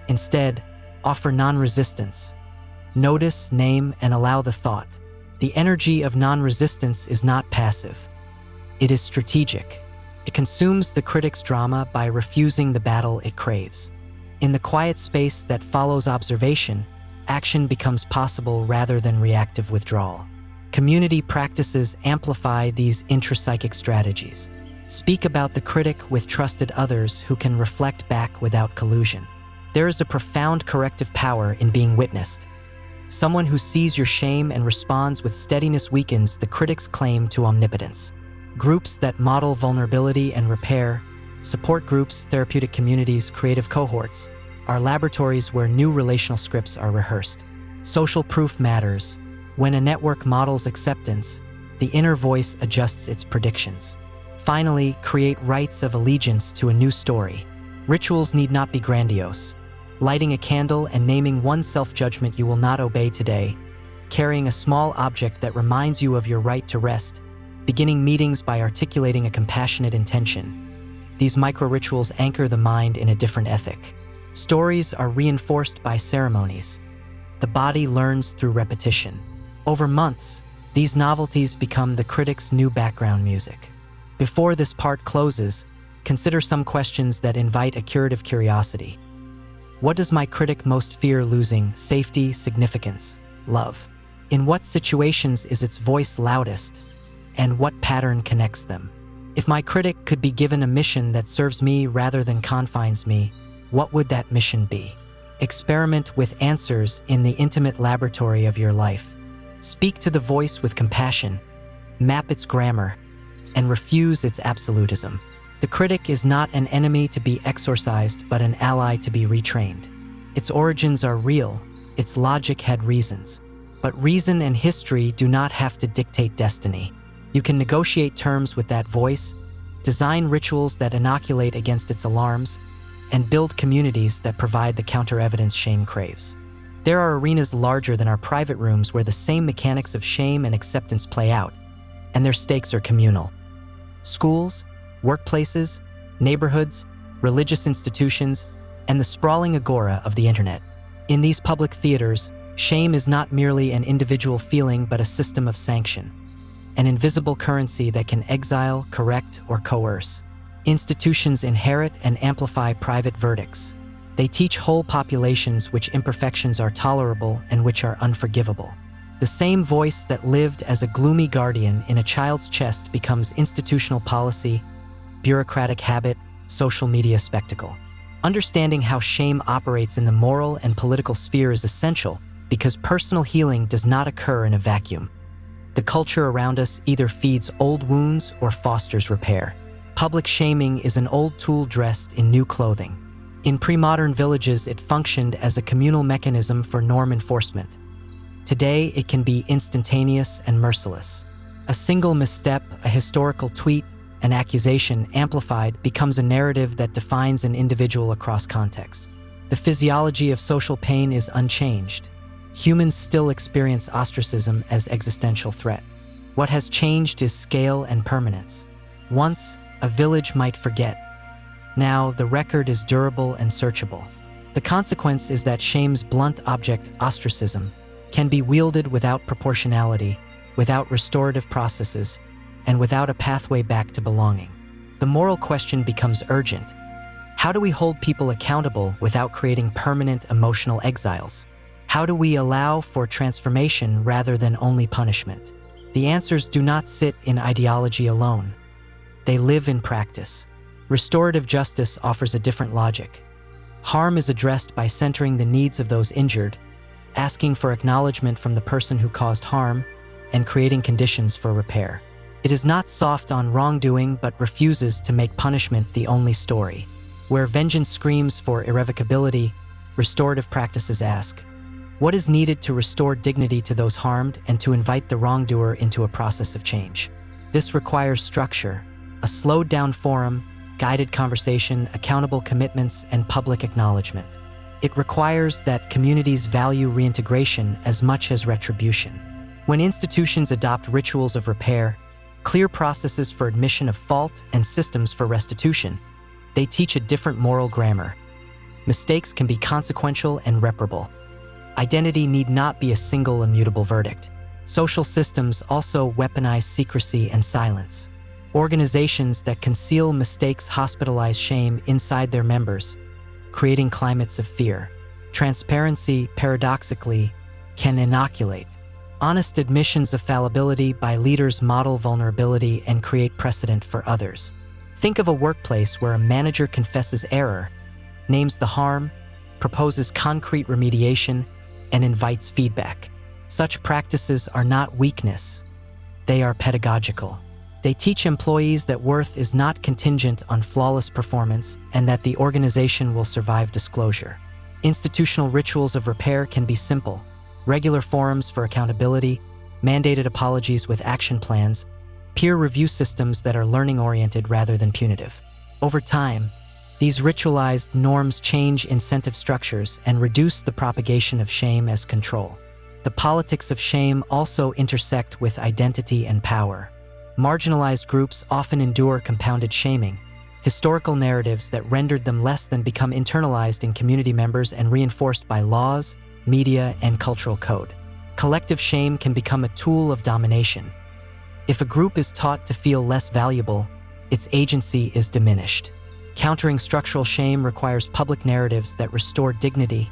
Instead, offer non-resistance. Notice, name, and allow the thought. The energy of non-resistance is not passive. It is strategic. It consumes the critic's drama by refusing the battle it craves. In the quiet space that follows observation, action becomes possible rather than reactive withdrawal. Community practices amplify these intrapsychic strategies. Speak about the critic with trusted others who can reflect back without collusion. There is a profound corrective power in being witnessed. Someone who sees your shame and responds with steadiness weakens the critic's claim to omnipotence. Groups that model vulnerability and repair, support groups, therapeutic communities, creative cohorts, are laboratories where new relational scripts are rehearsed. Social proof matters. When a network models acceptance, the inner voice adjusts its predictions. Finally, create rites of allegiance to a new story. Rituals need not be grandiose. Lighting a candle and naming one self-judgment you will not obey today, carrying a small object that reminds you of your right to rest, beginning meetings by articulating a compassionate intention. These micro-rituals anchor the mind in a different ethic. Stories are reinforced by ceremonies. The body learns through repetition. Over months, these novelties become the critic's new background music. Before this part closes, consider some questions that invite a curative curiosity. What does my critic most fear losing? Safety, significance, love? In what situations is its voice loudest? And what pattern connects them? If my critic could be given a mission that serves me rather than confines me, what would that mission be? Experiment with answers in the intimate laboratory of your life. Speak to the voice with compassion, map its grammar, and refuse its absolutism. The critic is not an enemy to be exorcised, but an ally to be retrained. Its origins are real, its logic had reasons. But reason and history do not have to dictate destiny. You can negotiate terms with that voice, design rituals that inoculate against its alarms, and build communities that provide the counter-evidence shame craves. There are arenas larger than our private rooms where the same mechanics of shame and acceptance play out, and their stakes are communal. Schools, workplaces, neighborhoods, religious institutions, and the sprawling agora of the internet. In these public theaters, shame is not merely an individual feeling but a system of sanction, an invisible currency that can exile, correct, or coerce. Institutions inherit and amplify private verdicts. They teach whole populations which imperfections are tolerable and which are unforgivable. The same voice that lived as a gloomy guardian in a child's chest becomes institutional policy, bureaucratic habit, social media spectacle. Understanding how shame operates in the moral and political sphere is essential because personal healing does not occur in a vacuum. The culture around us either feeds old wounds or fosters repair. Public shaming is an old tool dressed in new clothing. In pre-modern villages, it functioned as a communal mechanism for norm enforcement. Today, it can be instantaneous and merciless. A single misstep, a historical tweet, an accusation amplified becomes a narrative that defines an individual across contexts. The physiology of social pain is unchanged. Humans still experience ostracism as existential threat. What has changed is scale and permanence. Once, a village might forget. Now, the record is durable and searchable. The consequence is that shame's blunt object, ostracism, can be wielded without proportionality, without restorative processes, and without a pathway back to belonging. The moral question becomes urgent. How do we hold people accountable without creating permanent emotional exiles? How do we allow for transformation rather than only punishment? The answers do not sit in ideology alone. They live in practice. Restorative justice offers a different logic. Harm is addressed by centering the needs of those injured, asking for acknowledgement from the person who caused harm, and creating conditions for repair. It is not soft on wrongdoing but refuses to make punishment the only story. Where vengeance screams for irrevocability, restorative practices ask, what is needed to restore dignity to those harmed and to invite the wrongdoer into a process of change? This requires structure, a slowed-down forum, guided conversation, accountable commitments, and public acknowledgement. It requires that communities value reintegration as much as retribution. When institutions adopt rituals of repair, clear processes for admission of fault, and systems for restitution, they teach a different moral grammar. Mistakes can be consequential and reparable. Identity need not be a single immutable verdict. Social systems also weaponize secrecy and silence. Organizations that conceal mistakes hospitalize shame inside their members, creating climates of fear. Transparency, paradoxically, can inoculate. Honest admissions of fallibility by leaders model vulnerability and create precedent for others. Think of a workplace where a manager confesses error, names the harm, proposes concrete remediation, and invites feedback. Such practices are not weakness. They are pedagogical. They teach employees that worth is not contingent on flawless performance and that the organization will survive disclosure. Institutional rituals of repair can be simple: regular forums for accountability, mandated apologies with action plans, peer review systems that are learning-oriented rather than punitive. Over time, these ritualized norms change incentive structures and reduce the propagation of shame as control. The politics of shame also intersect with identity and power. Marginalized groups often endure compounded shaming, historical narratives that rendered them less than become internalized in community members and reinforced by laws, media, and cultural code. Collective shame can become a tool of domination. If a group is taught to feel less valuable, its agency is diminished. Countering structural shame requires public narratives that restore dignity,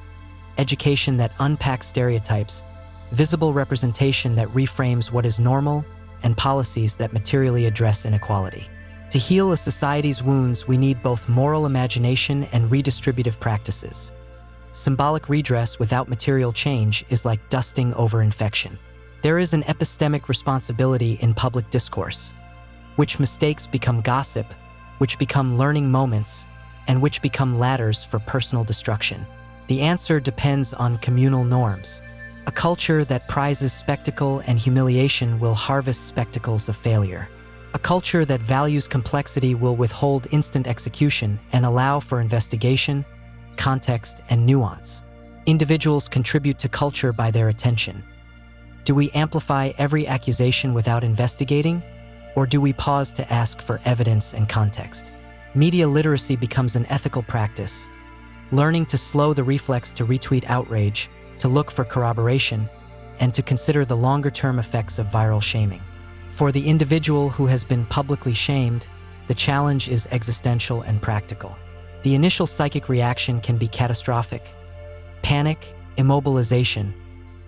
education that unpacks stereotypes, visible representation that reframes what is normal, and policies that materially address inequality. To heal a society's wounds, we need both moral imagination and redistributive practices. Symbolic redress without material change is like dusting over infection. There is an epistemic responsibility in public discourse, which mistakes become gossip, which become learning moments, and which become ladders for personal destruction. The answer depends on communal norms. A culture that prizes spectacle and humiliation will harvest spectacles of failure. A culture that values complexity will withhold instant execution and allow for investigation, context, and nuance. Individuals contribute to culture by their attention. Do we amplify every accusation without investigating, or do we pause to ask for evidence and context? Media literacy becomes an ethical practice, learning to slow the reflex to retweet outrage, to look for corroboration, and to consider the longer-term effects of viral shaming. For the individual who has been publicly shamed, the challenge is existential and practical. The initial psychic reaction can be catastrophic: panic, immobilization,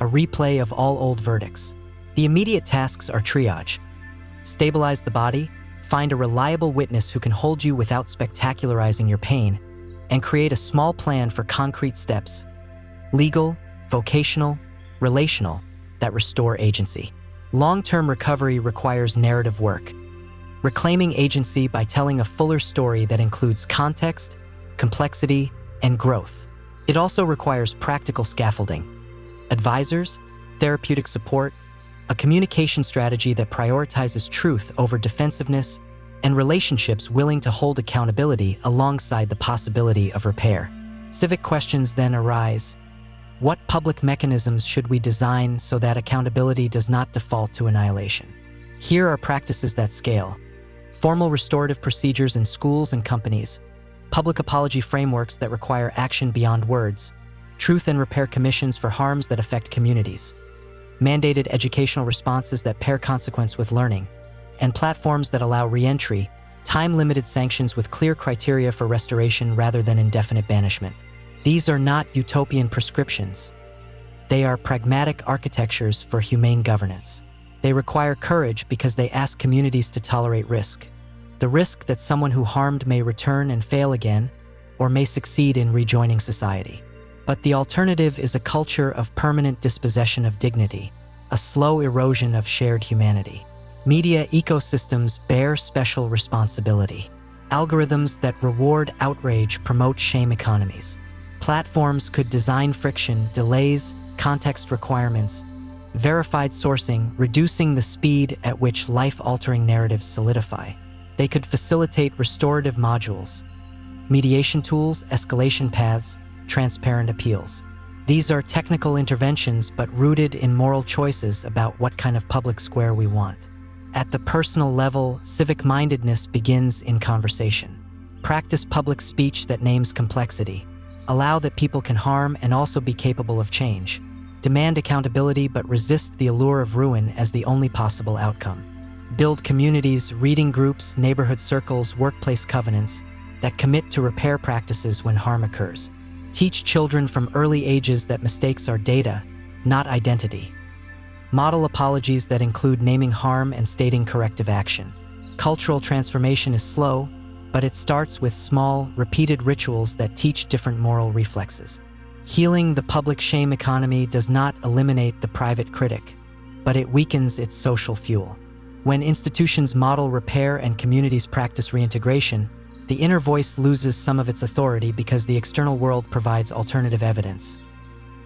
a replay of all old verdicts. The immediate tasks are triage. Stabilize the body, find a reliable witness who can hold you without spectacularizing your pain, and create a small plan for concrete steps, legal, vocational, relational, that restore agency. Long-term recovery requires narrative work, reclaiming agency by telling a fuller story that includes context, complexity, and growth. It also requires practical scaffolding, advisors, therapeutic support, a communication strategy that prioritizes truth over defensiveness, and relationships willing to hold accountability alongside the possibility of repair. Civic questions then arise. What public mechanisms should we design so that accountability does not default to annihilation? Here are practices that scale: formal restorative procedures in schools and companies, public apology frameworks that require action beyond words, truth and repair commissions for harms that affect communities, mandated educational responses that pair consequence with learning, and platforms that allow re-entry, time-limited sanctions with clear criteria for restoration rather than indefinite banishment. These are not utopian prescriptions. They are pragmatic architectures for humane governance. They require courage because they ask communities to tolerate risk. The risk that someone who harmed may return and fail again, or may succeed in rejoining society. But the alternative is a culture of permanent dispossession of dignity, a slow erosion of shared humanity. Media ecosystems bear special responsibility. Algorithms that reward outrage promote shame economies. Platforms could design friction, delays, context requirements, verified sourcing, reducing the speed at which life-altering narratives solidify. They could facilitate restorative modules, mediation tools, escalation paths, transparent appeals. These are technical interventions but rooted in moral choices about what kind of public square we want. At the personal level, civic-mindedness begins in conversation. Practice public speech that names complexity. Allow that people can harm and also be capable of change. Demand accountability but resist the allure of ruin as the only possible outcome. Build communities, reading groups, neighborhood circles, workplace covenants that commit to repair practices when harm occurs. Teach children from early ages that mistakes are data, not identity. Model apologies that include naming harm and stating corrective action. Cultural transformation is slow, but it starts with small, repeated rituals that teach different moral reflexes. Healing the public shame economy does not eliminate the private critic, but it weakens its social fuel. When institutions model repair and communities practice reintegration, the inner voice loses some of its authority because the external world provides alternative evidence.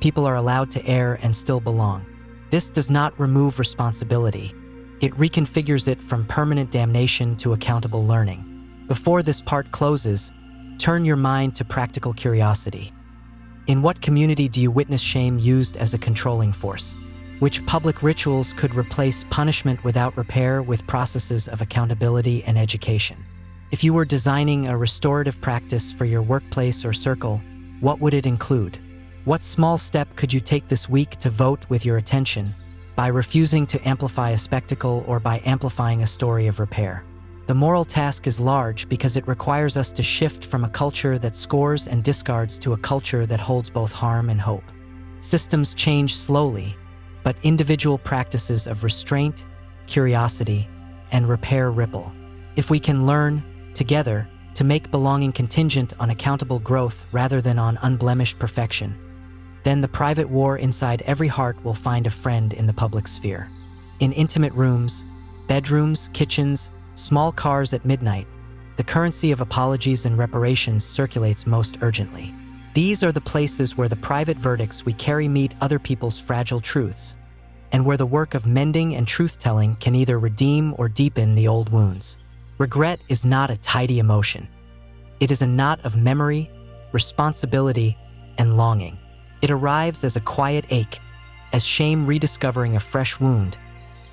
People are allowed to err and still belong. This does not remove responsibility. It reconfigures it from permanent damnation to accountable learning. Before this part closes, turn your mind to practical curiosity. In what community do you witness shame used as a controlling force? Which public rituals could replace punishment without repair with processes of accountability and education? If you were designing a restorative practice for your workplace or circle, what would it include? What small step could you take this week to vote with your attention, by refusing to amplify a spectacle or by amplifying a story of repair? The moral task is large because it requires us to shift from a culture that scores and discards to a culture that holds both harm and hope. Systems change slowly, but individual practices of restraint, curiosity, and repair ripple. If we can learn, together, to make belonging contingent on accountable growth rather than on unblemished perfection, then the private war inside every heart will find a friend in the public sphere. In intimate rooms, bedrooms, kitchens, small cars at midnight, the currency of apologies and reparations circulates most urgently. These are the places where the private verdicts we carry meet other people's fragile truths, and where the work of mending and truth-telling can either redeem or deepen the old wounds. Regret is not a tidy emotion. It is a knot of memory, responsibility, and longing. It arrives as a quiet ache, as shame rediscovering a fresh wound,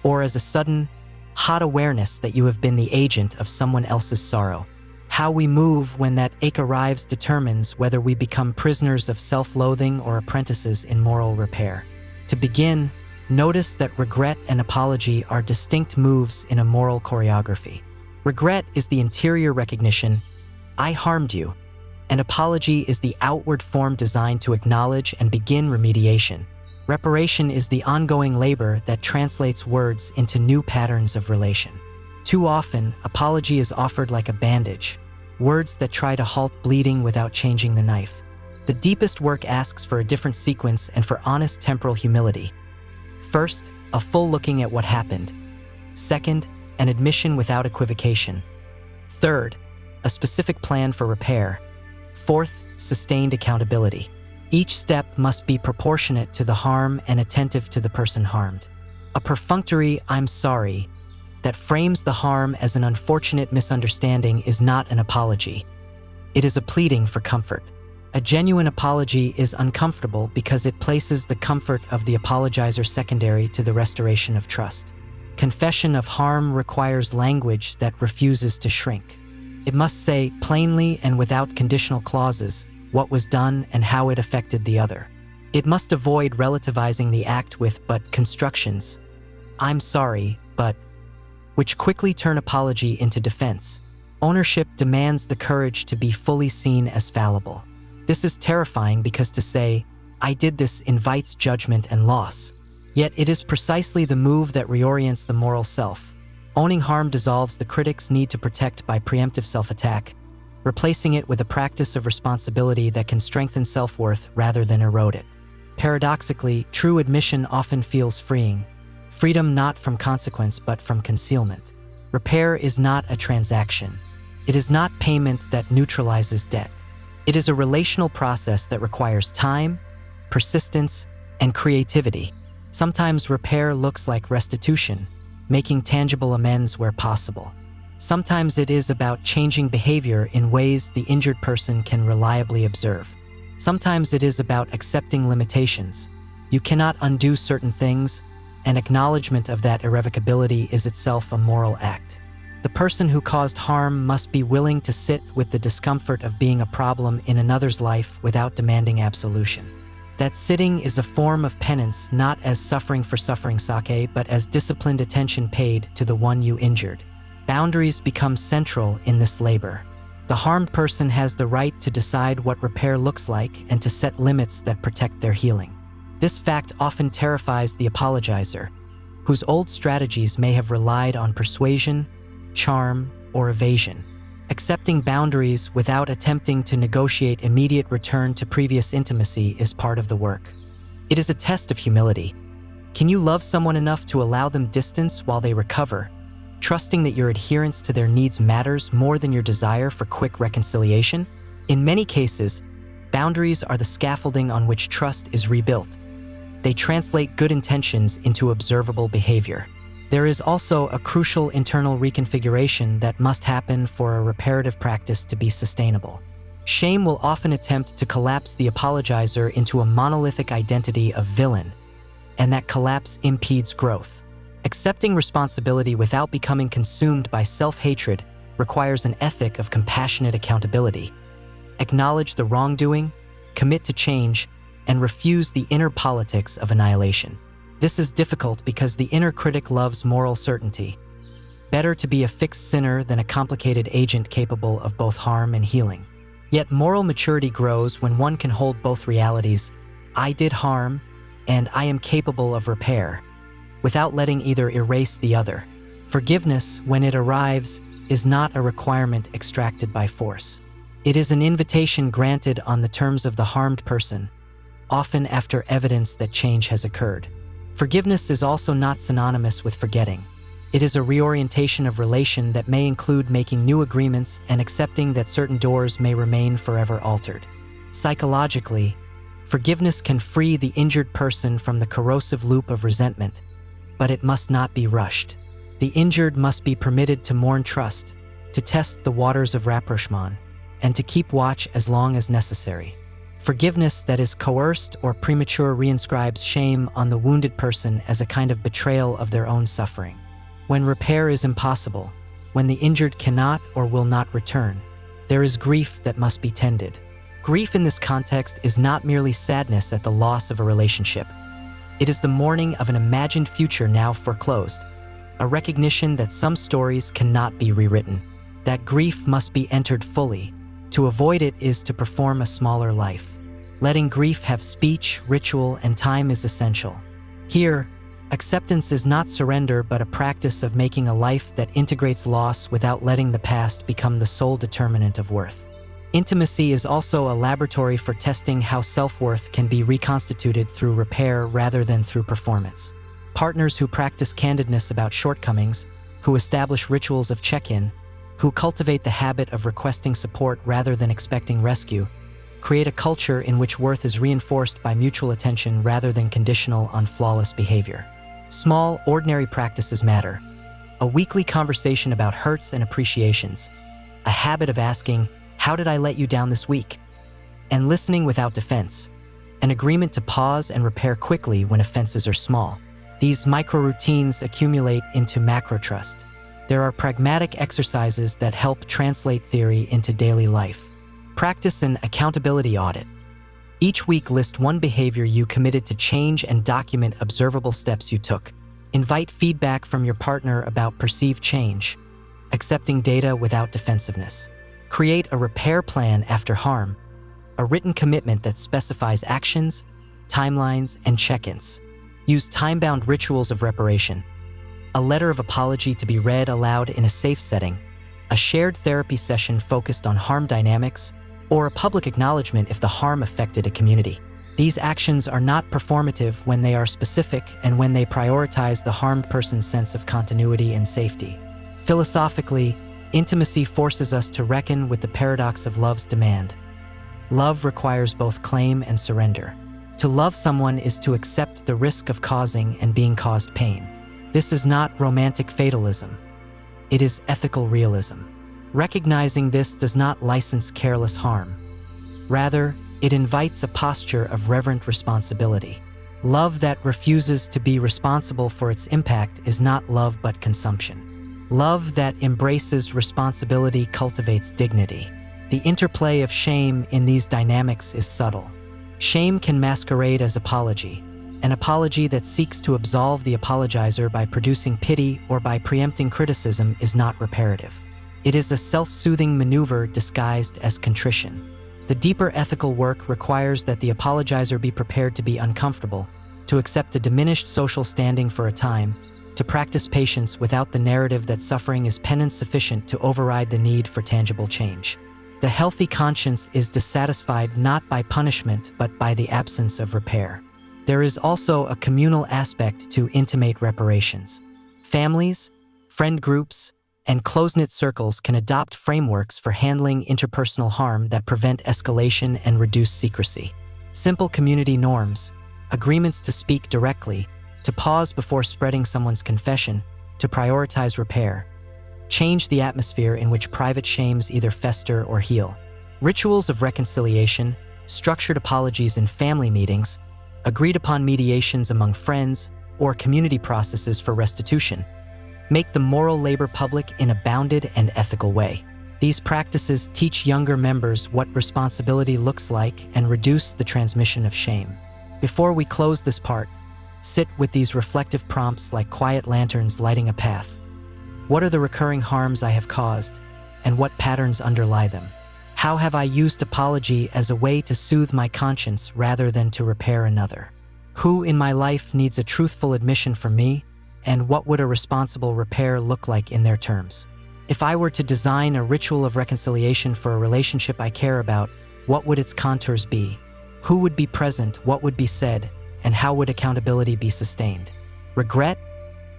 or as a sudden, hot awareness that you have been the agent of someone else's sorrow. How we move when that ache arrives determines whether we become prisoners of self-loathing or apprentices in moral repair. To begin, notice that regret and apology are distinct moves in a moral choreography. Regret is the interior recognition, I harmed you, and apology is the outward form designed to acknowledge and begin remediation. Reparation is the ongoing labor that translates words into new patterns of relation. Too often, apology is offered like a bandage, words that try to halt bleeding without changing the knife. The deepest work asks for a different sequence and for honest temporal humility. First, a full looking at what happened. Second, an admission without equivocation. Third, a specific plan for repair. Fourth, sustained accountability. Each step must be proportionate to the harm and attentive to the person harmed. A perfunctory "I'm sorry" that frames the harm as an unfortunate misunderstanding is not an apology. It is a pleading for comfort. A genuine apology is uncomfortable because it places the comfort of the apologizer secondary to the restoration of trust. Confession of harm requires language that refuses to shrink. It must say plainly and without conditional clauses what was done and how it affected the other. It must avoid relativizing the act with "but" constructions, "I'm sorry, but," which quickly turn apology into defense. Ownership demands the courage to be fully seen as fallible. This is terrifying because to say, "I did this" invites judgment and loss. Yet it is precisely the move that reorients the moral self. Owning harm dissolves the critic's need to protect by preemptive self-attack, replacing it with a practice of responsibility that can strengthen self-worth rather than erode it. Paradoxically, true admission often feels freeing. Freedom not from consequence but from concealment. Repair is not a transaction. It is not payment that neutralizes debt. It is a relational process that requires time, persistence, and creativity. Sometimes repair looks like restitution, making tangible amends where possible. Sometimes it is about changing behavior in ways the injured person can reliably observe. Sometimes it is about accepting limitations. You cannot undo certain things, and acknowledgement of that irrevocability is itself a moral act. The person who caused harm must be willing to sit with the discomfort of being a problem in another's life without demanding absolution. That sitting is a form of penance, not as suffering for suffering's sake, but as disciplined attention paid to the one you injured. Boundaries become central in this labor. The harmed person has the right to decide what repair looks like and to set limits that protect their healing. This fact often terrifies the apologizer, whose old strategies may have relied on persuasion, charm, or evasion. Accepting boundaries without attempting to negotiate immediate return to previous intimacy is part of the work. It is a test of humility. Can you love someone enough to allow them distance while they recover, trusting that your adherence to their needs matters more than your desire for quick reconciliation? In many cases, boundaries are the scaffolding on which trust is rebuilt. they translate good intentions into observable behavior. There is also a crucial internal reconfiguration that must happen for a reparative practice to be sustainable. Shame will often attempt to collapse the apologizer into a monolithic identity of villain, and that collapse impedes growth. Accepting responsibility without becoming consumed by self-hatred requires an ethic of compassionate accountability. Acknowledge the wrongdoing, commit to change, and refuse the inner politics of annihilation. This is difficult because the inner critic loves moral certainty. Better to be a fixed sinner than a complicated agent capable of both harm and healing. Yet moral maturity grows when one can hold both realities, I did harm, and I am capable of repair, without letting either erase the other. Forgiveness, when it arrives, is not a requirement extracted by force. It is an invitation granted on the terms of the harmed person, often after evidence that change has occurred. Forgiveness is also not synonymous with forgetting. It is a reorientation of relation that may include making new agreements and accepting that certain doors may remain forever altered. Psychologically, forgiveness can free the injured person from the corrosive loop of resentment, but it must not be rushed. The injured must be permitted to mourn trust, to test the waters of rapprochement, and to keep watch as long as necessary. Forgiveness that is coerced or premature reinscribes shame on the wounded person as a kind of betrayal of their own suffering. When repair is impossible, when the injured cannot or will not return, there is grief that must be tended. Grief in this context is not merely sadness at the loss of a relationship. It is the mourning of an imagined future now foreclosed, a recognition that some stories cannot be rewritten. That grief must be entered fully. To avoid it is to perform a smaller life. Letting grief have speech, ritual, and time is essential. Here, acceptance is not surrender but a practice of making a life that integrates loss without letting the past become the sole determinant of worth. Intimacy is also a laboratory for testing how self-worth can be reconstituted through repair rather than through performance. Partners who practice candidness about shortcomings, who establish rituals of check-in, who cultivate the habit of requesting support rather than expecting rescue, create a culture in which worth is reinforced by mutual attention rather than conditional on flawless behavior. Small, ordinary practices matter. A weekly conversation about hurts and appreciations, a habit of asking, "How did I let you down this week?" and listening without defense, an agreement to pause and repair quickly when offenses are small. These micro-routines accumulate into macro-trust. There are pragmatic exercises that help translate theory into daily life. Practice an accountability audit. Each week, list one behavior you committed to change and document observable steps you took. Invite feedback from your partner about perceived change, accepting data without defensiveness. Create a repair plan after harm, a written commitment that specifies actions, timelines, and check-ins. Use time-bound rituals of reparation. A letter of apology to be read aloud in a safe setting, a shared therapy session focused on harm dynamics, or a public acknowledgement if the harm affected a community. These actions are not performative when they are specific and when they prioritize the harmed person's sense of continuity and safety. Philosophically, intimacy forces us to reckon with the paradox of love's demand. Love requires both claim and surrender. To love someone is to accept the risk of causing and being caused pain. This is not romantic fatalism. It is ethical realism. Recognizing this does not license careless harm. Rather, it invites a posture of reverent responsibility. Love that refuses to be responsible for its impact is not love but consumption. Love that embraces responsibility cultivates dignity. The interplay of shame in these dynamics is subtle. Shame can masquerade as apology, an apology that seeks to absolve the apologizer by producing pity or by preempting criticism is not reparative. It is a self-soothing maneuver disguised as contrition. The deeper ethical work requires that the apologizer be prepared to be uncomfortable, to accept a diminished social standing for a time, to practice patience without the narrative that suffering is penance sufficient to override the need for tangible change. The healthy conscience is dissatisfied not by punishment but by the absence of repair. There is also a communal aspect to intimate reparations. Families, friend groups, and close-knit circles can adopt frameworks for handling interpersonal harm that prevent escalation and reduce secrecy. Simple community norms, agreements to speak directly, to pause before spreading someone's confession, to prioritize repair. Change the atmosphere in which private shames either fester or heal. Rituals of reconciliation, structured apologies in family meetings, agreed upon mediations among friends, or community processes for restitution. Make the moral labor public in a bounded and ethical way. These practices teach younger members what responsibility looks like and reduce the transmission of shame. Before we close this part, sit with these reflective prompts like quiet lanterns lighting a path. What are the recurring harms I have caused, and what patterns underlie them? How have I used apology as a way to soothe my conscience rather than to repair another? Who in my life needs a truthful admission from me, and what would a responsible repair look like in their terms? If I were to design a ritual of reconciliation for a relationship I care about, what would its contours be? Who would be present, what would be said, and how would accountability be sustained? Regret,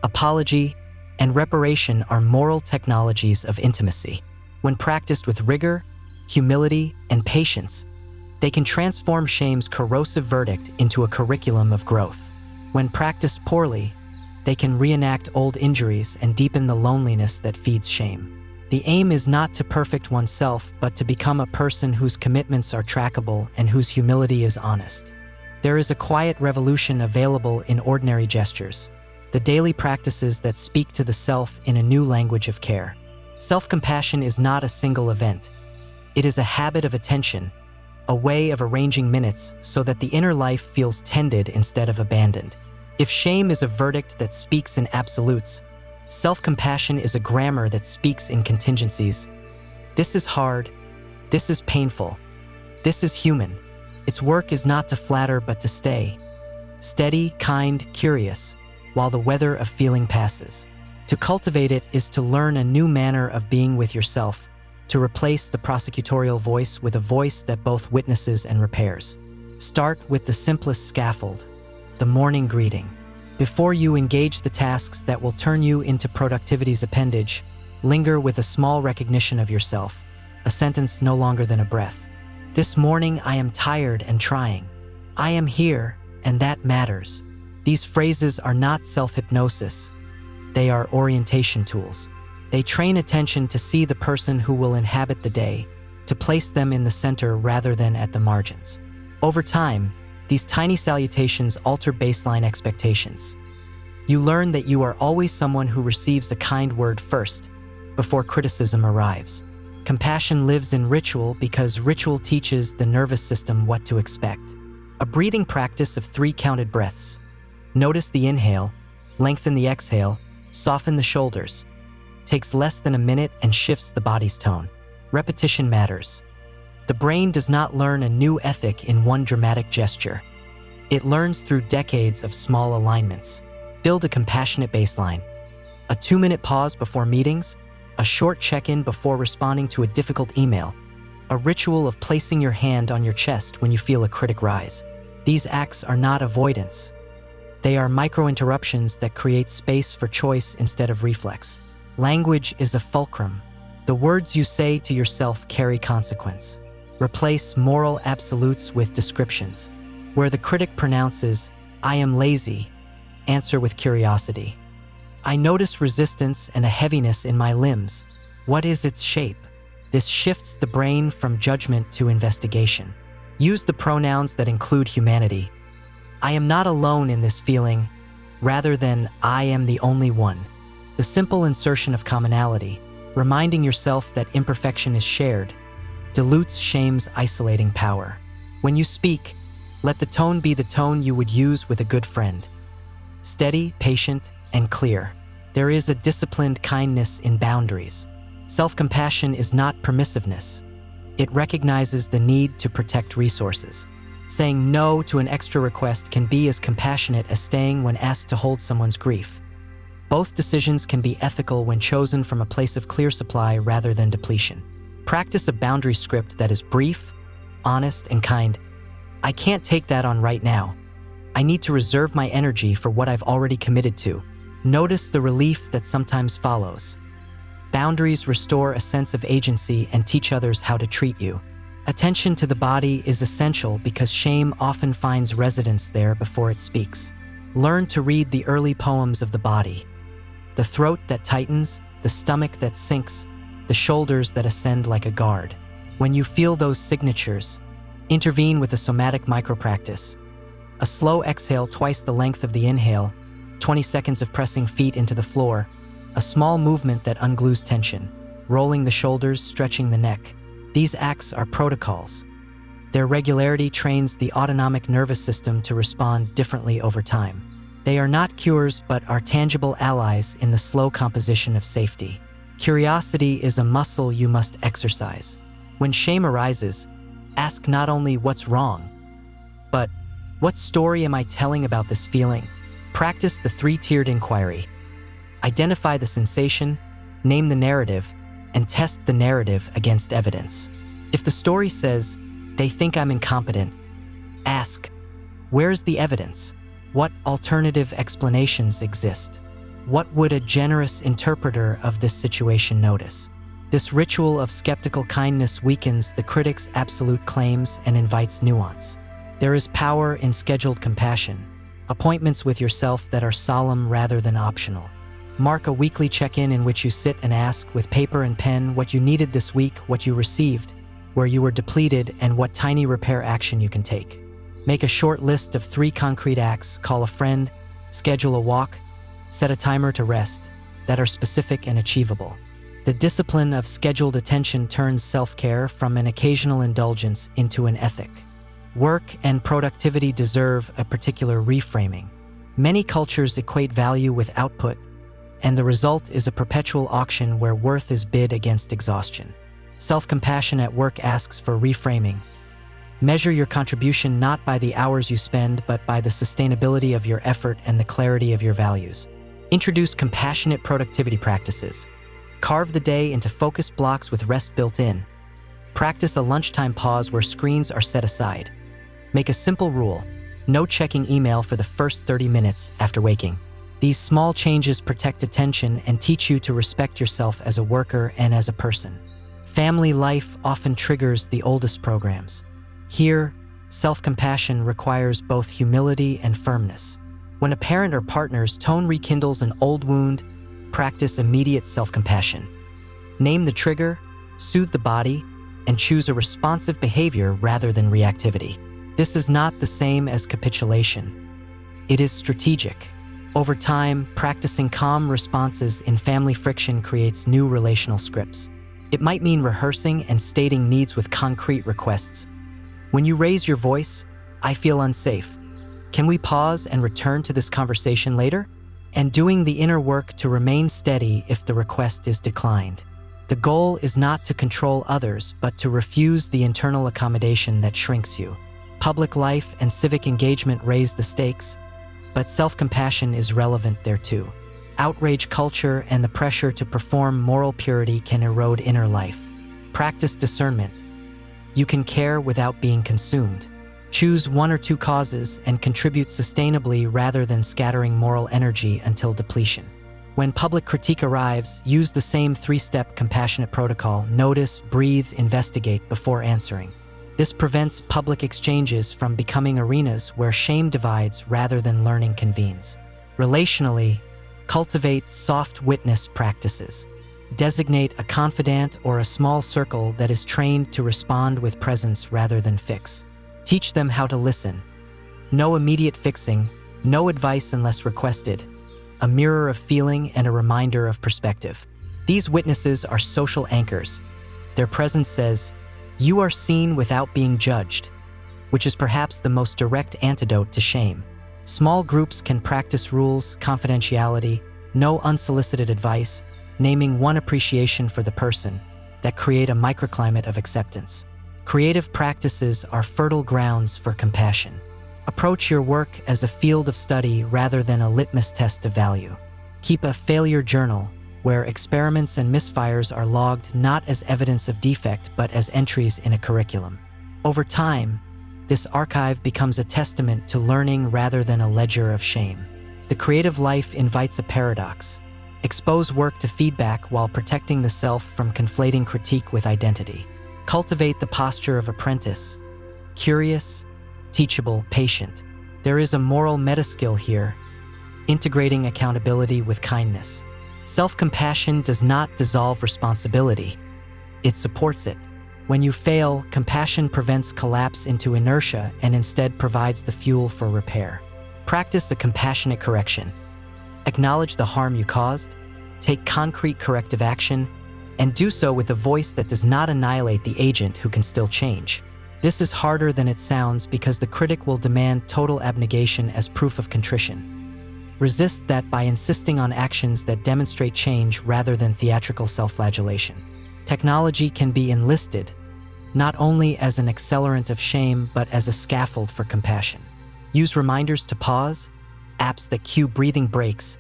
apology, and reparation are moral technologies of intimacy. When practiced with rigor, humility, and patience, they can transform shame's corrosive verdict into a curriculum of growth. When practiced poorly, they can reenact old injuries and deepen the loneliness that feeds shame. The aim is not to perfect oneself, but to become a person whose commitments are trackable and whose humility is honest. There is a quiet revolution available in ordinary gestures, the daily practices that speak to the self in a new language of care. Self-compassion is not a single event. It is a habit of attention, a way of arranging minutes so that the inner life feels tended instead of abandoned. If shame is a verdict that speaks in absolutes, self-compassion is a grammar that speaks in contingencies. This is hard. This is painful. This is human. Its work is not to flatter but to stay. Steady, kind, curious, while the weather of feeling passes. To cultivate it is to learn a new manner of being with yourself, to replace the prosecutorial voice with a voice that both witnesses and repairs. Start with the simplest scaffold, the morning greeting. Before you engage the tasks that will turn you into productivity's appendage, linger with a small recognition of yourself, a sentence no longer than a breath. This morning I am tired and trying. I am here, and that matters. These phrases are not self-hypnosis. They are orientation tools. They train attention to see the person who will inhabit the day, to place them in the center rather than at the margins. Over time, these tiny salutations alter baseline expectations. You learn that you are always someone who receives a kind word first, before criticism arrives. Compassion lives in ritual because ritual teaches the nervous system what to expect. A breathing practice of 3 counted breaths. Notice the inhale, lengthen the exhale, soften the shoulders. Takes less than a minute and shifts the body's tone. Repetition matters. The brain does not learn a new ethic in one dramatic gesture. It learns through decades of small alignments. Build a compassionate baseline. A 2-minute pause before meetings, a short check-in before responding to a difficult email, a ritual of placing your hand on your chest when you feel a critic rise. These acts are not avoidance. They are micro-interruptions that create space for choice instead of reflex. Language is a fulcrum. The words you say to yourself carry consequence. Replace moral absolutes with descriptions. Where the critic pronounces, "I am lazy," answer with curiosity. "I notice resistance and a heaviness in my limbs. What is its shape?" This shifts the brain from judgment to investigation. Use the pronouns that include humanity. "I am not alone in this feeling," rather than "I am the only one." The simple insertion of commonality, reminding yourself that imperfection is shared, dilutes shame's isolating power. When you speak, let the tone be the tone you would use with a good friend. Steady, patient, and clear. There is a disciplined kindness in boundaries. Self-compassion is not permissiveness. It recognizes the need to protect resources. Saying no to an extra request can be as compassionate as staying when asked to hold someone's grief. Both decisions can be ethical when chosen from a place of clear supply rather than depletion. Practice a boundary script that is brief, honest, and kind. "I can't take that on right now. I need to reserve my energy for what I've already committed to." Notice the relief that sometimes follows. Boundaries restore a sense of agency and teach others how to treat you. Attention to the body is essential because shame often finds residence there before it speaks. Learn to read the early poems of the body. The throat that tightens, the stomach that sinks, the shoulders that ascend like a guard. When you feel those signatures, intervene with a somatic micropractice. A slow exhale twice the length of the inhale, 20 seconds of pressing feet into the floor, a small movement that unglues tension, rolling the shoulders, stretching the neck. These acts are protocols. Their regularity trains the autonomic nervous system to respond differently over time. They are not cures, but are tangible allies in the slow composition of safety. Curiosity is a muscle you must exercise. When shame arises, ask not only what's wrong, but what story am I telling about this feeling? Practice the three-tiered inquiry. Identify the sensation, name the narrative, and test the narrative against evidence. If the story says, "They think I'm incompetent," ask, "Where's the evidence? What alternative explanations exist? What would a generous interpreter of this situation notice?" This ritual of skeptical kindness weakens the critic's absolute claims and invites nuance. There is power in scheduled compassion, appointments with yourself that are solemn rather than optional. Mark a weekly check-in in which you sit and ask with paper and pen what you needed this week, what you received, where you were depleted, and what tiny repair action you can take. Make a short list of 3 concrete acts, call a friend, schedule a walk, set a timer to rest, that are specific and achievable. The discipline of scheduled attention turns self-care from an occasional indulgence into an ethic. Work and productivity deserve a particular reframing. Many cultures equate value with output, and the result is a perpetual auction where worth is bid against exhaustion. Self-compassion at work asks for reframing. Measure your contribution not by the hours you spend, but by the sustainability of your effort and the clarity of your values. Introduce compassionate productivity practices. Carve the day into focused blocks with rest built in. Practice a lunchtime pause where screens are set aside. Make a simple rule: no checking email for the first 30 minutes after waking. These small changes protect attention and teach you to respect yourself as a worker and as a person. Family life often triggers the oldest programs. Here, self-compassion requires both humility and firmness. When a parent or partner's tone rekindles an old wound, practice immediate self-compassion. Name the trigger, soothe the body, and choose a responsive behavior rather than reactivity. This is not the same as capitulation. It is strategic. Over time, practicing calm responses in family friction creates new relational scripts. It might mean rehearsing and stating needs with concrete requests. When you raise your voice, "I feel unsafe. Can we pause and return to this conversation later?" And doing the inner work to remain steady if the request is declined. The goal is not to control others, but to refuse the internal accommodation that shrinks you. Public life and civic engagement raise the stakes, but self-compassion is relevant there too. Outrage culture and the pressure to perform moral purity can erode inner life. Practice discernment. You can care without being consumed. Choose 1 or 2 causes and contribute sustainably rather than scattering moral energy until depletion. When public critique arrives, use the same 3-step compassionate protocol: notice, breathe, investigate before answering. This prevents public exchanges from becoming arenas where shame divides rather than learning convenes. Relationally, cultivate soft witness practices. Designate a confidant or a small circle that is trained to respond with presence rather than fix. Teach them how to listen. No immediate fixing, no advice unless requested. A mirror of feeling and a reminder of perspective. These witnesses are social anchors. Their presence says, "You are seen without being judged," which is perhaps the most direct antidote to shame. Small groups can practice rules, confidentiality, no unsolicited advice, naming one appreciation for the person, that create a microclimate of acceptance. Creative practices are fertile grounds for compassion. Approach your work as a field of study rather than a litmus test of value. Keep a failure journal where experiments and misfires are logged not as evidence of defect but as entries in a curriculum. Over time, this archive becomes a testament to learning rather than a ledger of shame. The creative life invites a paradox. Expose work to feedback while protecting the self from conflating critique with identity. Cultivate the posture of apprentice, curious, teachable, patient. There is a moral metaskill here, integrating accountability with kindness. Self-compassion does not dissolve responsibility, it supports it. When you fail, compassion prevents collapse into inertia and instead provides the fuel for repair. Practice a compassionate correction. Acknowledge the harm you caused, take concrete corrective action, and do so with a voice that does not annihilate the agent who can still change. This is harder than it sounds because the critic will demand total abnegation as proof of contrition. Resist that by insisting on actions that demonstrate change rather than theatrical self-flagellation. Technology can be enlisted, not only as an accelerant of shame, but as a scaffold for compassion. Use reminders to pause, apps that cue breathing breaks,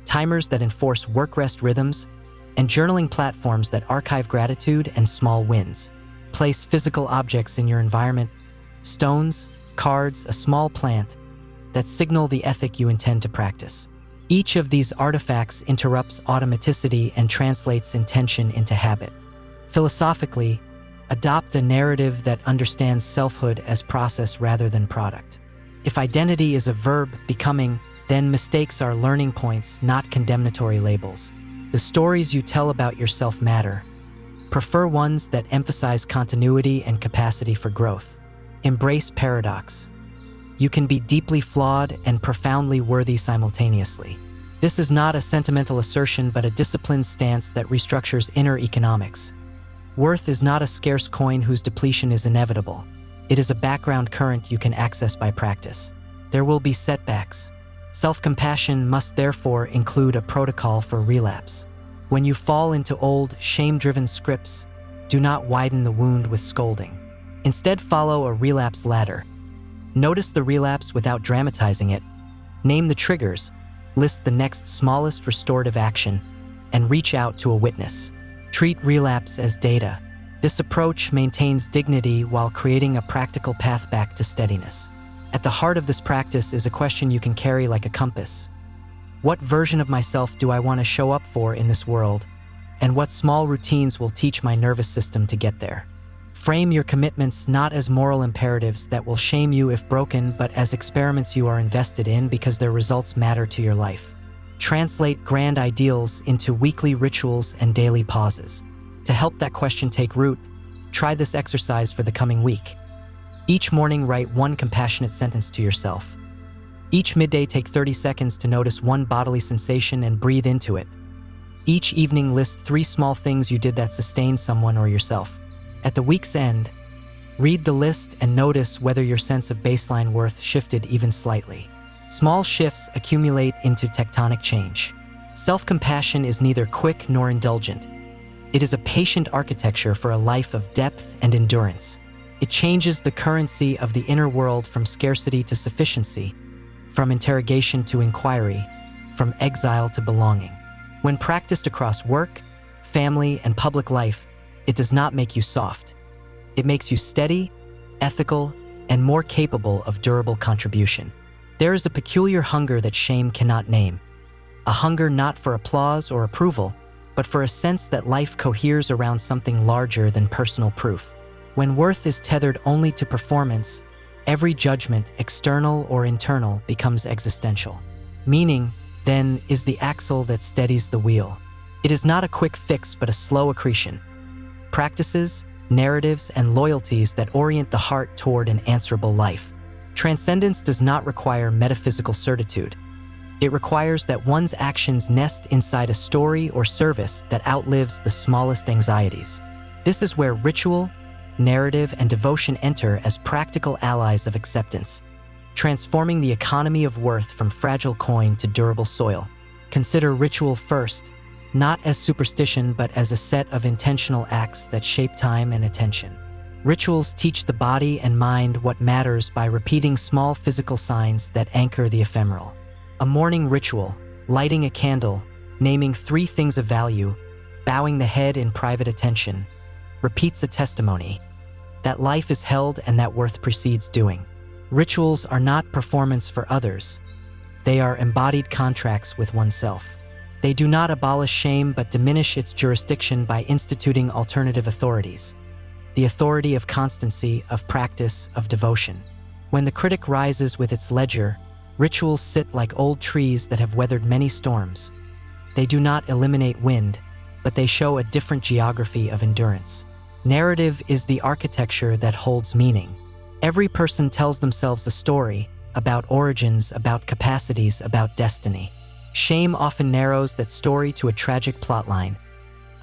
timers that enforce work-rest rhythms, and journaling platforms that archive gratitude and small wins. Place physical objects in your environment, stones, cards, a small plant, that signal the ethic you intend to practice. Each of these artifacts interrupts automaticity and translates intention into habit. Philosophically, adopt a narrative that understands selfhood as process rather than product. If identity is a verb, becoming, then mistakes are learning points, not condemnatory labels. The stories you tell about yourself matter. Prefer ones that emphasize continuity and capacity for growth. Embrace paradox. You can be deeply flawed and profoundly worthy simultaneously. This is not a sentimental assertion, but a disciplined stance that restructures inner economics. Worth is not a scarce coin whose depletion is inevitable. It is a background current you can access by practice. There will be setbacks. Self-compassion must therefore include a protocol for relapse. When you fall into old, shame-driven scripts, do not widen the wound with scolding. Instead, follow a relapse ladder. Notice the relapse without dramatizing it. Name the triggers, list the next smallest restorative action, and reach out to a witness. Treat relapse as data. This approach maintains dignity while creating a practical path back to steadiness. At the heart of this practice is a question you can carry like a compass. What version of myself do I want to show up for in this world? And what small routines will teach my nervous system to get there? Frame your commitments not as moral imperatives that will shame you if broken, but as experiments you are invested in because their results matter to your life. Translate grand ideals into weekly rituals and daily pauses. To help that question take root, try this exercise for the coming week. Each morning, write one compassionate sentence to yourself. Each midday, take 30 seconds to notice one bodily sensation and breathe into it. Each evening, list 3 small things you did that sustained someone or yourself. At the week's end, read the list and notice whether your sense of baseline worth shifted even slightly. Small shifts accumulate into tectonic change. Self-compassion is neither quick nor indulgent. It is a patient architecture for a life of depth and endurance. It changes the currency of the inner world from scarcity to sufficiency, from interrogation to inquiry, from exile to belonging. When practiced across work, family, and public life, it does not make you soft. It makes you steady, ethical, and more capable of durable contribution. There is a peculiar hunger that shame cannot name. A hunger not for applause or approval, but for a sense that life coheres around something larger than personal proof. When worth is tethered only to performance, every judgment, external or internal, becomes existential. Meaning, then, is the axle that steadies the wheel. It is not a quick fix, but a slow accretion. Practices, narratives, and loyalties that orient the heart toward an answerable life. Transcendence does not require metaphysical certitude. It requires that one's actions nest inside a story or service that outlives the smallest anxieties. This is where ritual, narrative, and devotion enter as practical allies of acceptance, transforming the economy of worth from fragile coin to durable soil. Consider ritual first, not as superstition, but as a set of intentional acts that shape time and attention. Rituals teach the body and mind what matters by repeating small physical signs that anchor the ephemeral. A morning ritual, lighting a candle, naming 3 things of value, bowing the head in private attention, repeats a testimony that life is held and that worth precedes doing. Rituals are not performance for others. They are embodied contracts with oneself. They do not abolish shame but diminish its jurisdiction by instituting alternative authorities. the authority of constancy, of practice, of devotion. When the critic rises with its ledger, rituals sit like old trees that have weathered many storms. They do not eliminate wind, but they show a different geography of endurance. Narrative is the architecture that holds meaning. Every person tells themselves a story about origins, about capacities, about destiny. Shame often narrows that story to a tragic plotline.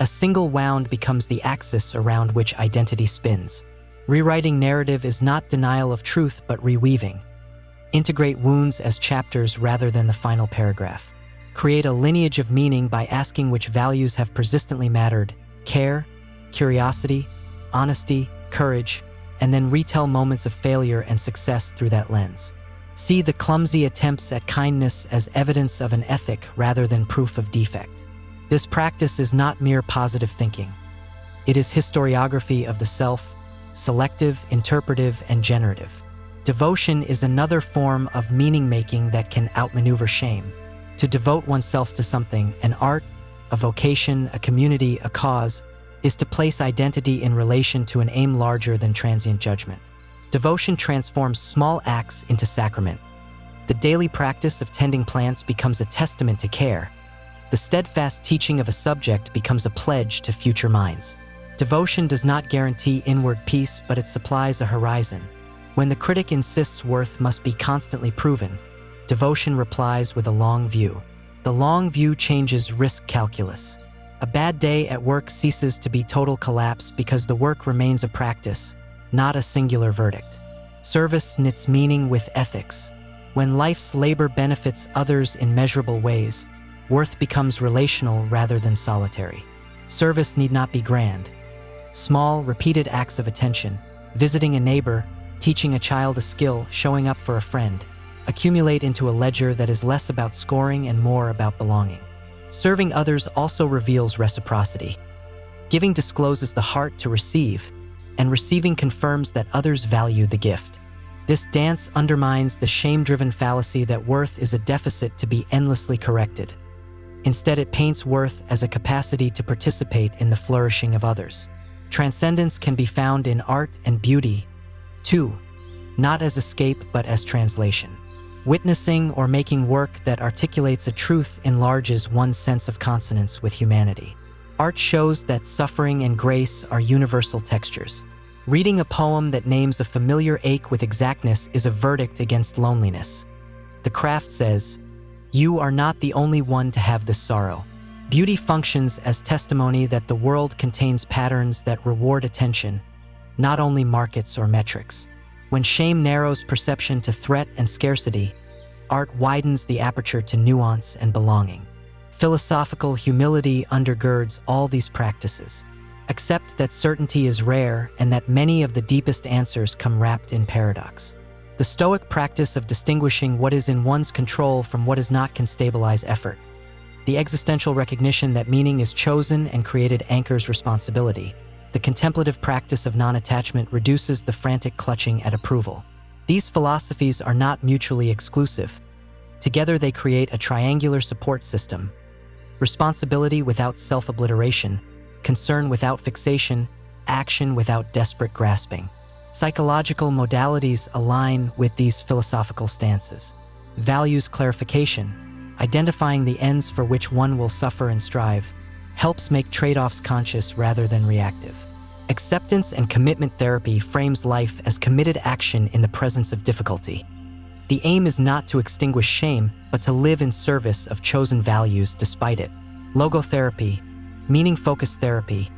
A single wound becomes the axis around which identity spins. Rewriting narrative is not denial of truth, but reweaving. Integrate wounds as chapters rather than the final paragraph. Create a lineage of meaning by asking which values have persistently mattered: care, curiosity, honesty, courage, and then retell moments of failure and success through that lens. See the clumsy attempts at kindness as evidence of an ethic rather than proof of defect. This practice is not mere positive thinking. It is historiography of the self, selective, interpretive, and generative. Devotion is another form of meaning-making that can outmaneuver shame. To devote oneself to something, an art, a vocation, a community, a cause, is to place identity in relation to an aim larger than transient judgment. Devotion transforms small acts into sacrament. The daily practice of tending plants becomes a testament to care. The steadfast teaching of a subject becomes a pledge to future minds. Devotion does not guarantee inward peace, but it supplies a horizon. When the critic insists worth must be constantly proven, devotion replies with a long view. The long view changes risk calculus. A bad day at work ceases to be total collapse because the work remains a practice, not a singular verdict. Service knits meaning with ethics. When life's labor benefits others in measurable ways, worth becomes relational rather than solitary. Service need not be grand. Small, repeated acts of attention, visiting a neighbor, teaching a child a skill, showing up for a friend, accumulate into a ledger that is less about scoring and more about belonging. Serving others also reveals reciprocity. Giving discloses the heart to receive, and receiving confirms that others value the gift. This dance undermines the shame-driven fallacy that worth is a deficit to be endlessly corrected. Instead, it paints worth as a capacity to participate in the flourishing of others. Transcendence can be found in art and beauty, too, not as escape but as translation. Witnessing or making work that articulates a truth enlarges one's sense of consonance with humanity. Art shows that suffering and grace are universal textures. Reading a poem that names a familiar ache with exactness is a verdict against loneliness. The craft says, "You are not the only one to have this sorrow." Beauty functions as testimony that the world contains patterns that reward attention, not only markets or metrics. When shame narrows perception to threat and scarcity, art widens the aperture to nuance and belonging. Philosophical humility undergirds all these practices. Accept that certainty is rare and that many of the deepest answers come wrapped in paradox. The Stoic practice of distinguishing what is in one's control from what is not can stabilize effort. The existential recognition that meaning is chosen and created anchors responsibility. The contemplative practice of non-attachment reduces the frantic clutching at approval. These philosophies are not mutually exclusive. Together they create a triangular support system. Responsibility without self-obliteration, concern without fixation, action without desperate grasping. Psychological modalities align with these philosophical stances. Values clarification, identifying the ends for which one will suffer and strive, helps make trade-offs conscious rather than reactive. Acceptance and commitment therapy frames life as committed action in the presence of difficulty. The aim is not to extinguish shame, but to live in service of chosen values despite it. Logotherapy, meaning-focused therapy,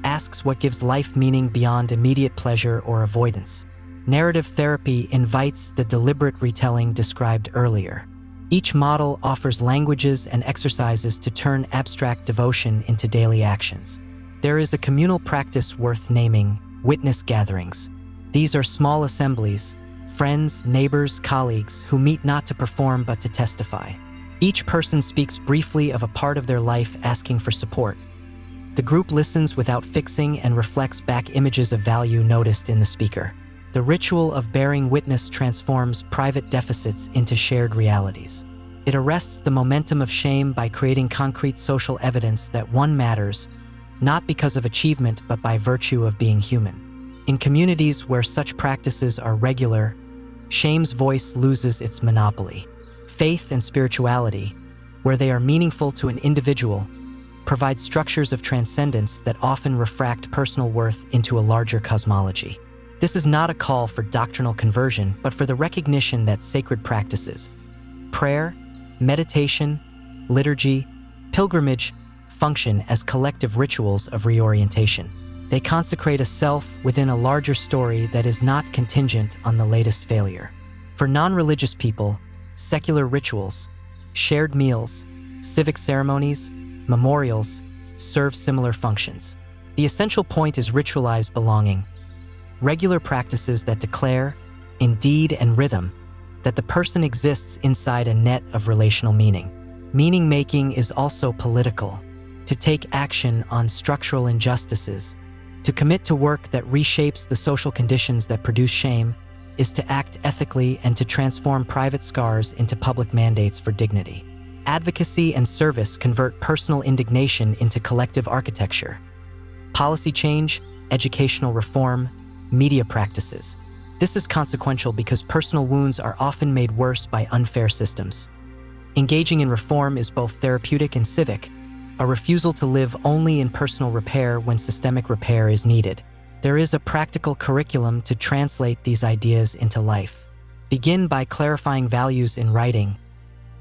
asks what gives life meaning beyond immediate pleasure or avoidance. Narrative therapy invites the deliberate retelling described earlier. Each model offers languages and exercises to turn abstract devotion into daily actions. There is a communal practice worth naming: witness gatherings. These are small assemblies, friends, neighbors, colleagues who meet not to perform but to testify. Each person speaks briefly of a part of their life, asking for support. The group listens without fixing and reflects back images of value noticed in the speaker. The ritual of bearing witness transforms private deficits into shared realities. It arrests the momentum of shame by creating concrete social evidence that one matters, not because of achievement but by virtue of being human. In communities where such practices are regular, shame's voice loses its monopoly. Faith and spirituality, where they are meaningful to an individual, provide structures of transcendence that often refract personal worth into a larger cosmology. This is not a call for doctrinal conversion, but for the recognition that sacred practices, prayer, meditation, liturgy, pilgrimage, function as collective rituals of reorientation. They consecrate a self within a larger story that is not contingent on the latest failure. For non-religious people, secular rituals, shared meals, civic ceremonies, memorials serve similar functions. The essential point is ritualized belonging, regular practices that declare, in deed and rhythm, that the person exists inside a net of relational meaning. Meaning-making is also political. To take action on structural injustices, to commit to work that reshapes the social conditions that produce shame, is to act ethically and to transform private scars into public mandates for dignity. Advocacy and service convert personal indignation into collective architecture. Policy change, educational reform, media practices. This is consequential because personal wounds are often made worse by unfair systems. Engaging in reform is both therapeutic and civic, a refusal to live only in personal repair when systemic repair is needed. There is a practical curriculum to translate these ideas into life. Begin by clarifying values in writing.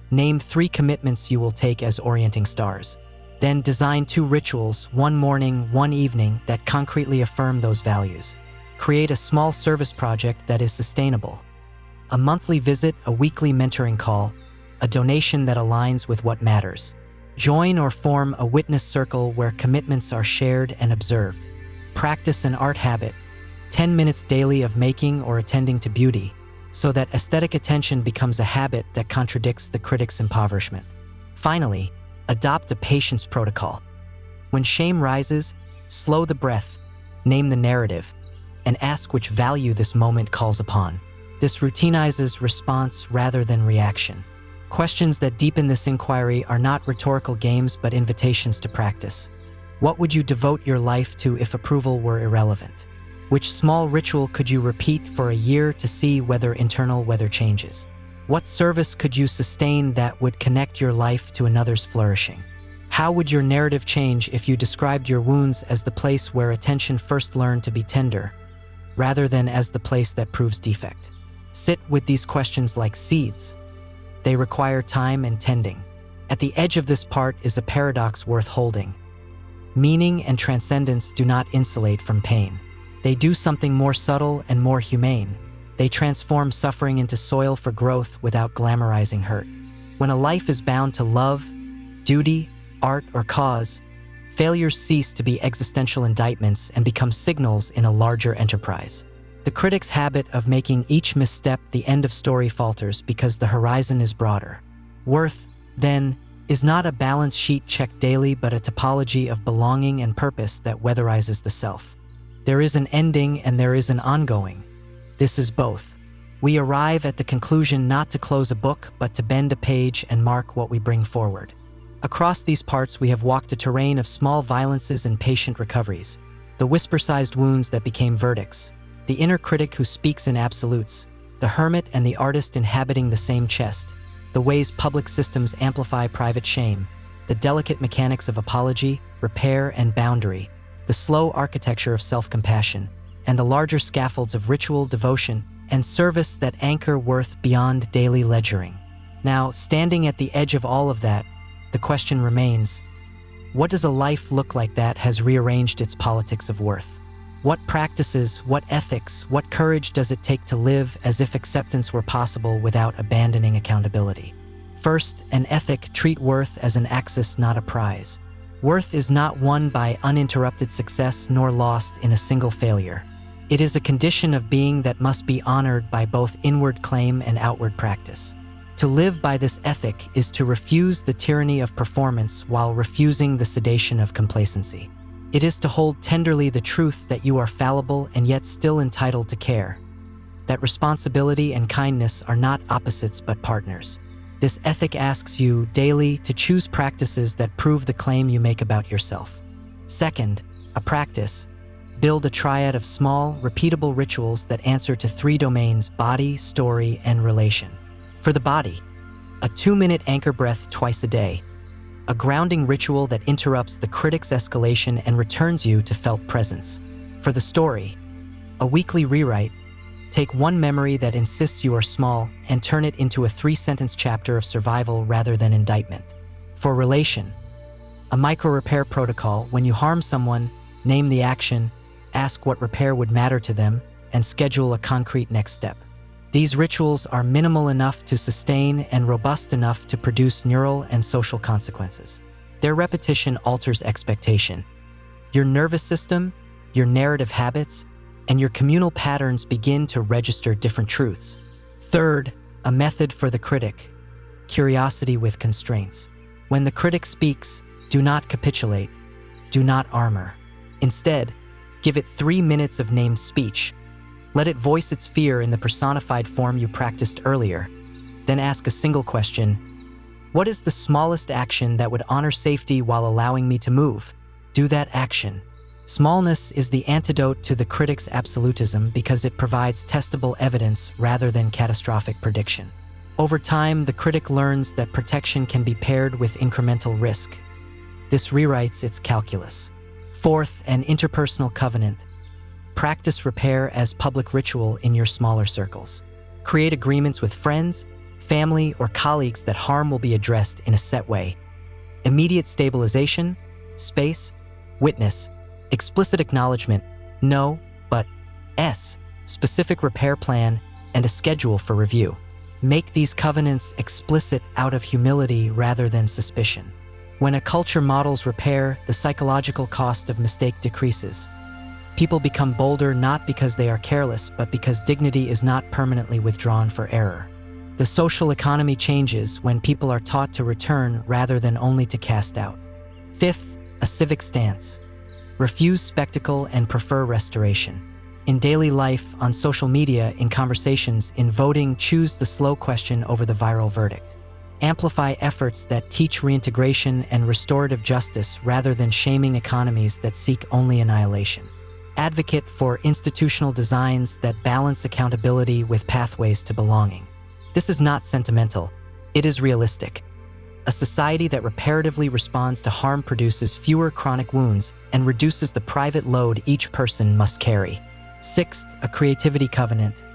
Name 3 commitments you will take as orienting stars. Then design 2 rituals, one morning, one evening, that concretely affirm those values. Create a small service project that is sustainable. A monthly visit, a weekly mentoring call, a donation that aligns with what matters. Join or form a witness circle where commitments are shared and observed. Practice an art habit, 10 minutes daily of making or attending to beauty, so that aesthetic attention becomes a habit that contradicts the critic's impoverishment. Finally, adopt a patience protocol. When shame rises, slow the breath, name the narrative, and ask which value this moment calls upon. This routinizes response rather than reaction. Questions that deepen this inquiry are not rhetorical games but invitations to practice. What would you devote your life to if approval were irrelevant? Which small ritual could you repeat for a year to see whether changes? What service could you sustain that would connect your life to another's flourishing? How would your narrative change if you described your wounds as the place where attention first learned to be tender, rather than as the place that proves defect? Sit with these questions like seeds. They require time and tending. At the edge of this part is a paradox worth holding. Meaning and transcendence do not insulate from pain. They do something more subtle and more humane. They transform suffering into soil for growth without glamorizing hurt. When a life is bound to love, duty, art, or cause, failures cease to be existential indictments and become signals in a larger enterprise. The critic's habit of making each misstep the end of story falters because the horizon is broader. Worth, then, is not a balance sheet checked daily but a topology of belonging and purpose that weatherizes the self. There is an ending and there is an ongoing. This is both. We arrive at the conclusion not to close a book but to bend a page and mark what we bring forward. Across these parts we have walked a terrain of small violences and patient recoveries, the whisper-sized wounds that became verdicts, the inner critic who speaks in absolutes, the hermit and the artist inhabiting the same chest, the ways public systems amplify private shame, the delicate mechanics of apology, repair, and boundary, the slow architecture of self-compassion, and the larger scaffolds of ritual, devotion, and service that anchor worth beyond daily ledgering. Now, standing at the edge of all of that, the question remains, what does a life look like that has rearranged its politics of worth? What practices, what ethics, what courage does it take to live as if acceptance were possible without abandoning accountability? First, an ethic: treat worth as an axis, not a prize. Worth is not won by uninterrupted success nor lost in a single failure. It is a condition of being that must be honored by both inward claim and outward practice. To live by this ethic is to refuse the tyranny of performance while refusing the sedation of complacency. It is to hold tenderly the truth that you are fallible and yet still entitled to care, that responsibility and kindness are not opposites but partners. This ethic asks you daily to choose practices that prove the claim you make about yourself. Second, a practice: Build a triad of small, repeatable rituals that answer to three domains: body, story, and relation. For the body, a 2-minute anchor breath twice a day, a grounding ritual that interrupts the critic's escalation and returns you to felt presence. For the story, a weekly rewrite. Take one memory that insists you are small and turn it into a 3-sentence chapter of survival rather than indictment. For relation, a micro-repair protocol. When you harm someone, name the action, ask what repair would matter to them, and schedule a concrete next step. These rituals are minimal enough to sustain and robust enough to produce neural and social consequences. Their repetition alters expectation. Your nervous system, your narrative habits, and your communal patterns begin to register different truths. Third, a method for the critic: curiosity with constraints. When the critic speaks, do not capitulate, do not armor. Instead, give it 3 minutes of named speech. Let it voice its fear in the personified form you practiced earlier. Then ask a single question: what is the smallest action that would honor safety while allowing me to move? Do that action. Smallness is the antidote to the critic's absolutism because it provides testable evidence rather than catastrophic prediction. Over time, the critic learns that protection can be paired with incremental risk. This rewrites its calculus. Fourth, an interpersonal covenant. Practice repair as public ritual in your smaller circles. Create agreements with friends, family, or colleagues that harm will be addressed in a set way. Immediate stabilization, space, witness, explicit acknowledgement, no, but S, specific repair plan, and a schedule for review. Make these covenants explicit out of humility rather than suspicion. When a culture models repair, the psychological cost of mistake decreases. People become bolder not because they are careless, but because dignity is not permanently withdrawn for error. The social economy changes when people are taught to return rather than only to cast out. Fifth, a civic stance. Refuse spectacle and prefer restoration. In daily life, on social media, in conversations, in voting, choose the slow question over the viral verdict. Amplify efforts that teach reintegration and restorative justice rather than shaming economies that seek only annihilation. Advocate for institutional designs that balance accountability with pathways to belonging. This is not sentimental, it is realistic. A society that reparatively responds to harm produces fewer chronic wounds and reduces the private load each person must carry. Sixth, a creativity covenant.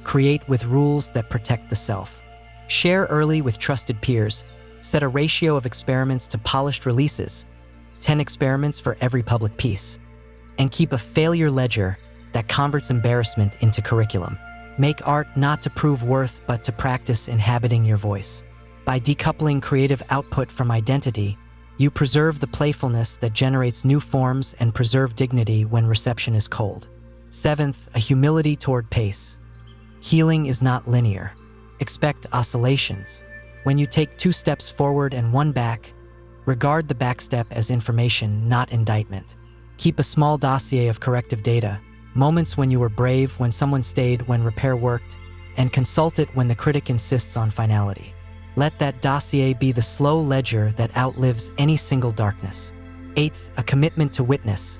Create with rules that protect the self. Share early with trusted peers. Set a ratio of experiments to polished releases, 10 experiments for every public piece. And keep a failure ledger that converts embarrassment into curriculum. Make art not to prove worth, but to practice inhabiting your voice. By decoupling creative output from identity, you preserve the playfulness that generates new forms and preserve dignity when reception is cold. Seventh, a humility toward pace. Healing is not linear. Expect oscillations. When you take 2 steps forward and 1 back, regard the back step as information, not indictment. Keep a small dossier of corrective data, moments when you were brave, when someone stayed, when repair worked, and consult it when the critic insists on finality. Let that dossier be the slow ledger that outlives any single darkness. Eighth, a commitment to witness.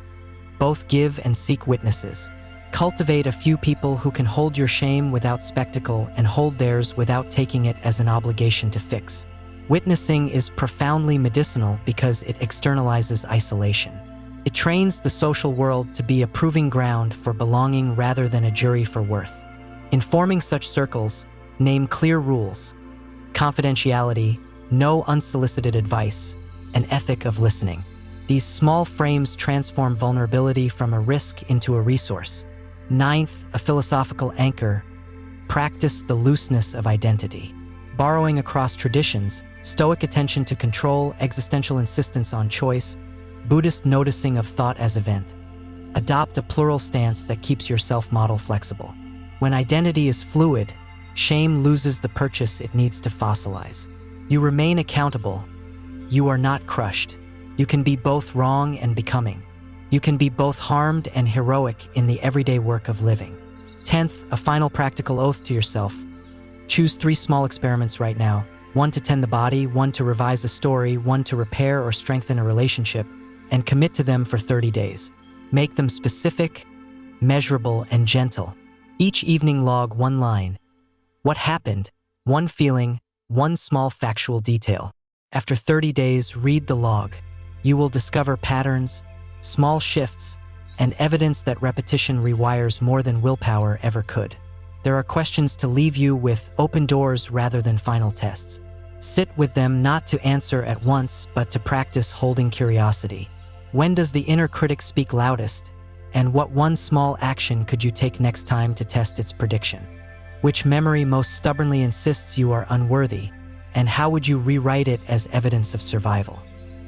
Both give and seek witnesses. Cultivate a few people who can hold your shame without spectacle and hold theirs without taking it as an obligation to fix. Witnessing is profoundly medicinal because it externalizes isolation. It trains the social world to be a proving ground for belonging rather than a jury for worth. In forming such circles, name clear rules: confidentiality, no unsolicited advice, an ethic of listening. These small frames transform vulnerability from a risk into a resource. Ninth, a philosophical anchor. Practice the looseness of identity. Borrowing across traditions, Stoic attention to control, existential insistence on choice, Buddhist noticing of thought as event. Adopt a plural stance that keeps your self-model flexible. When identity is fluid, shame loses the purchase it needs to fossilize. You remain accountable. You are not crushed. You can be both wrong and becoming. You can be both harmed and heroic in the everyday work of living. 10th, a final practical oath to yourself. Choose 3 small experiments right now. 1 to tend the body, 1 to revise a story, 1 to repair or strengthen a relationship, and commit to them for 30 days. Make them specific, measurable, and gentle. Each evening log one line. What happened? One feeling, one small factual detail. After 30 days, read the log. You will discover patterns, small shifts, and evidence that repetition rewires more than willpower ever could. There are questions to leave you with, open doors rather than final tests. Sit with them not to answer at once, but to practice holding curiosity. When does the inner critic speak loudest? And what one small action could you take next time to test its prediction? Which memory most stubbornly insists you are unworthy? And how would you rewrite it as evidence of survival?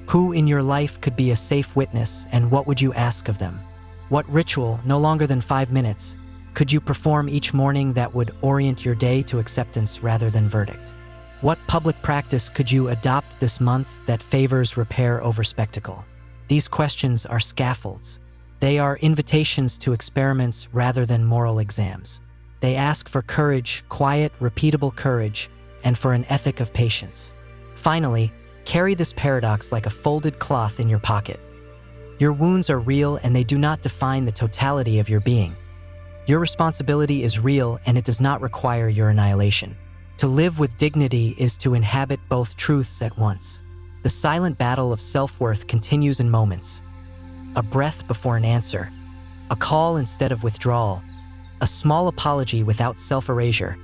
Who in your life could be a safe witness, and what would you ask of them? What ritual, no longer than 5 minutes, could you perform each morning that would orient your day to acceptance rather than verdict? What public practice could you adopt this month that favors repair over spectacle? These questions are scaffolds. They are invitations to experiments rather than moral exams. They ask for courage, quiet, repeatable courage, and for an ethic of patience. Finally, carry this paradox like a folded cloth in your pocket. Your wounds are real, and they do not define the totality of your being. Your responsibility is real, and it does not require your annihilation. To live with dignity is to inhabit both truths at once. The silent battle of self-worth continues in moments. A breath before an answer, a call instead of withdrawal, a small apology without self-erasure,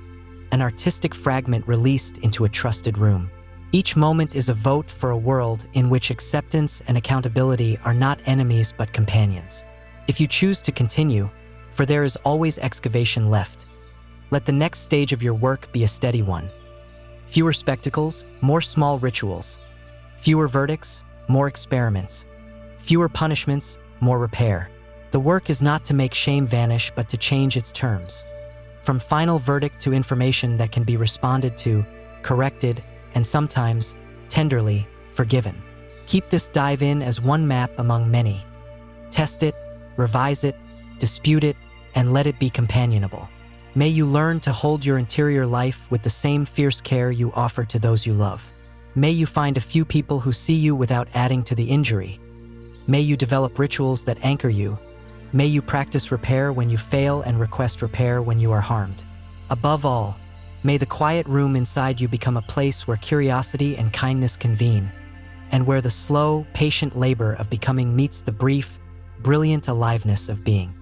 an artistic fragment released into a trusted room. Each moment is a vote for a world in which acceptance and accountability are not enemies but companions. If you choose to continue, for there is always excavation left, let the next stage of your work be a steady one. Fewer spectacles, more small rituals. Fewer verdicts, more experiments. Fewer punishments, more repair. The work is not to make shame vanish, but to change its terms. From final verdict to information that can be responded to, corrected, and sometimes, tenderly, forgiven. Keep this dive in as one map among many. Test it, revise it, dispute it, and let it be companionable. May you learn to hold your interior life with the same fierce care you offer to those you love. May you find a few people who see you without adding to the injury. May you develop rituals that anchor you. May you practice repair when you fail and request repair when you are harmed. Above all, may the quiet room inside you become a place where curiosity and kindness convene, and where the slow, patient labor of becoming meets the brief, brilliant aliveness of being.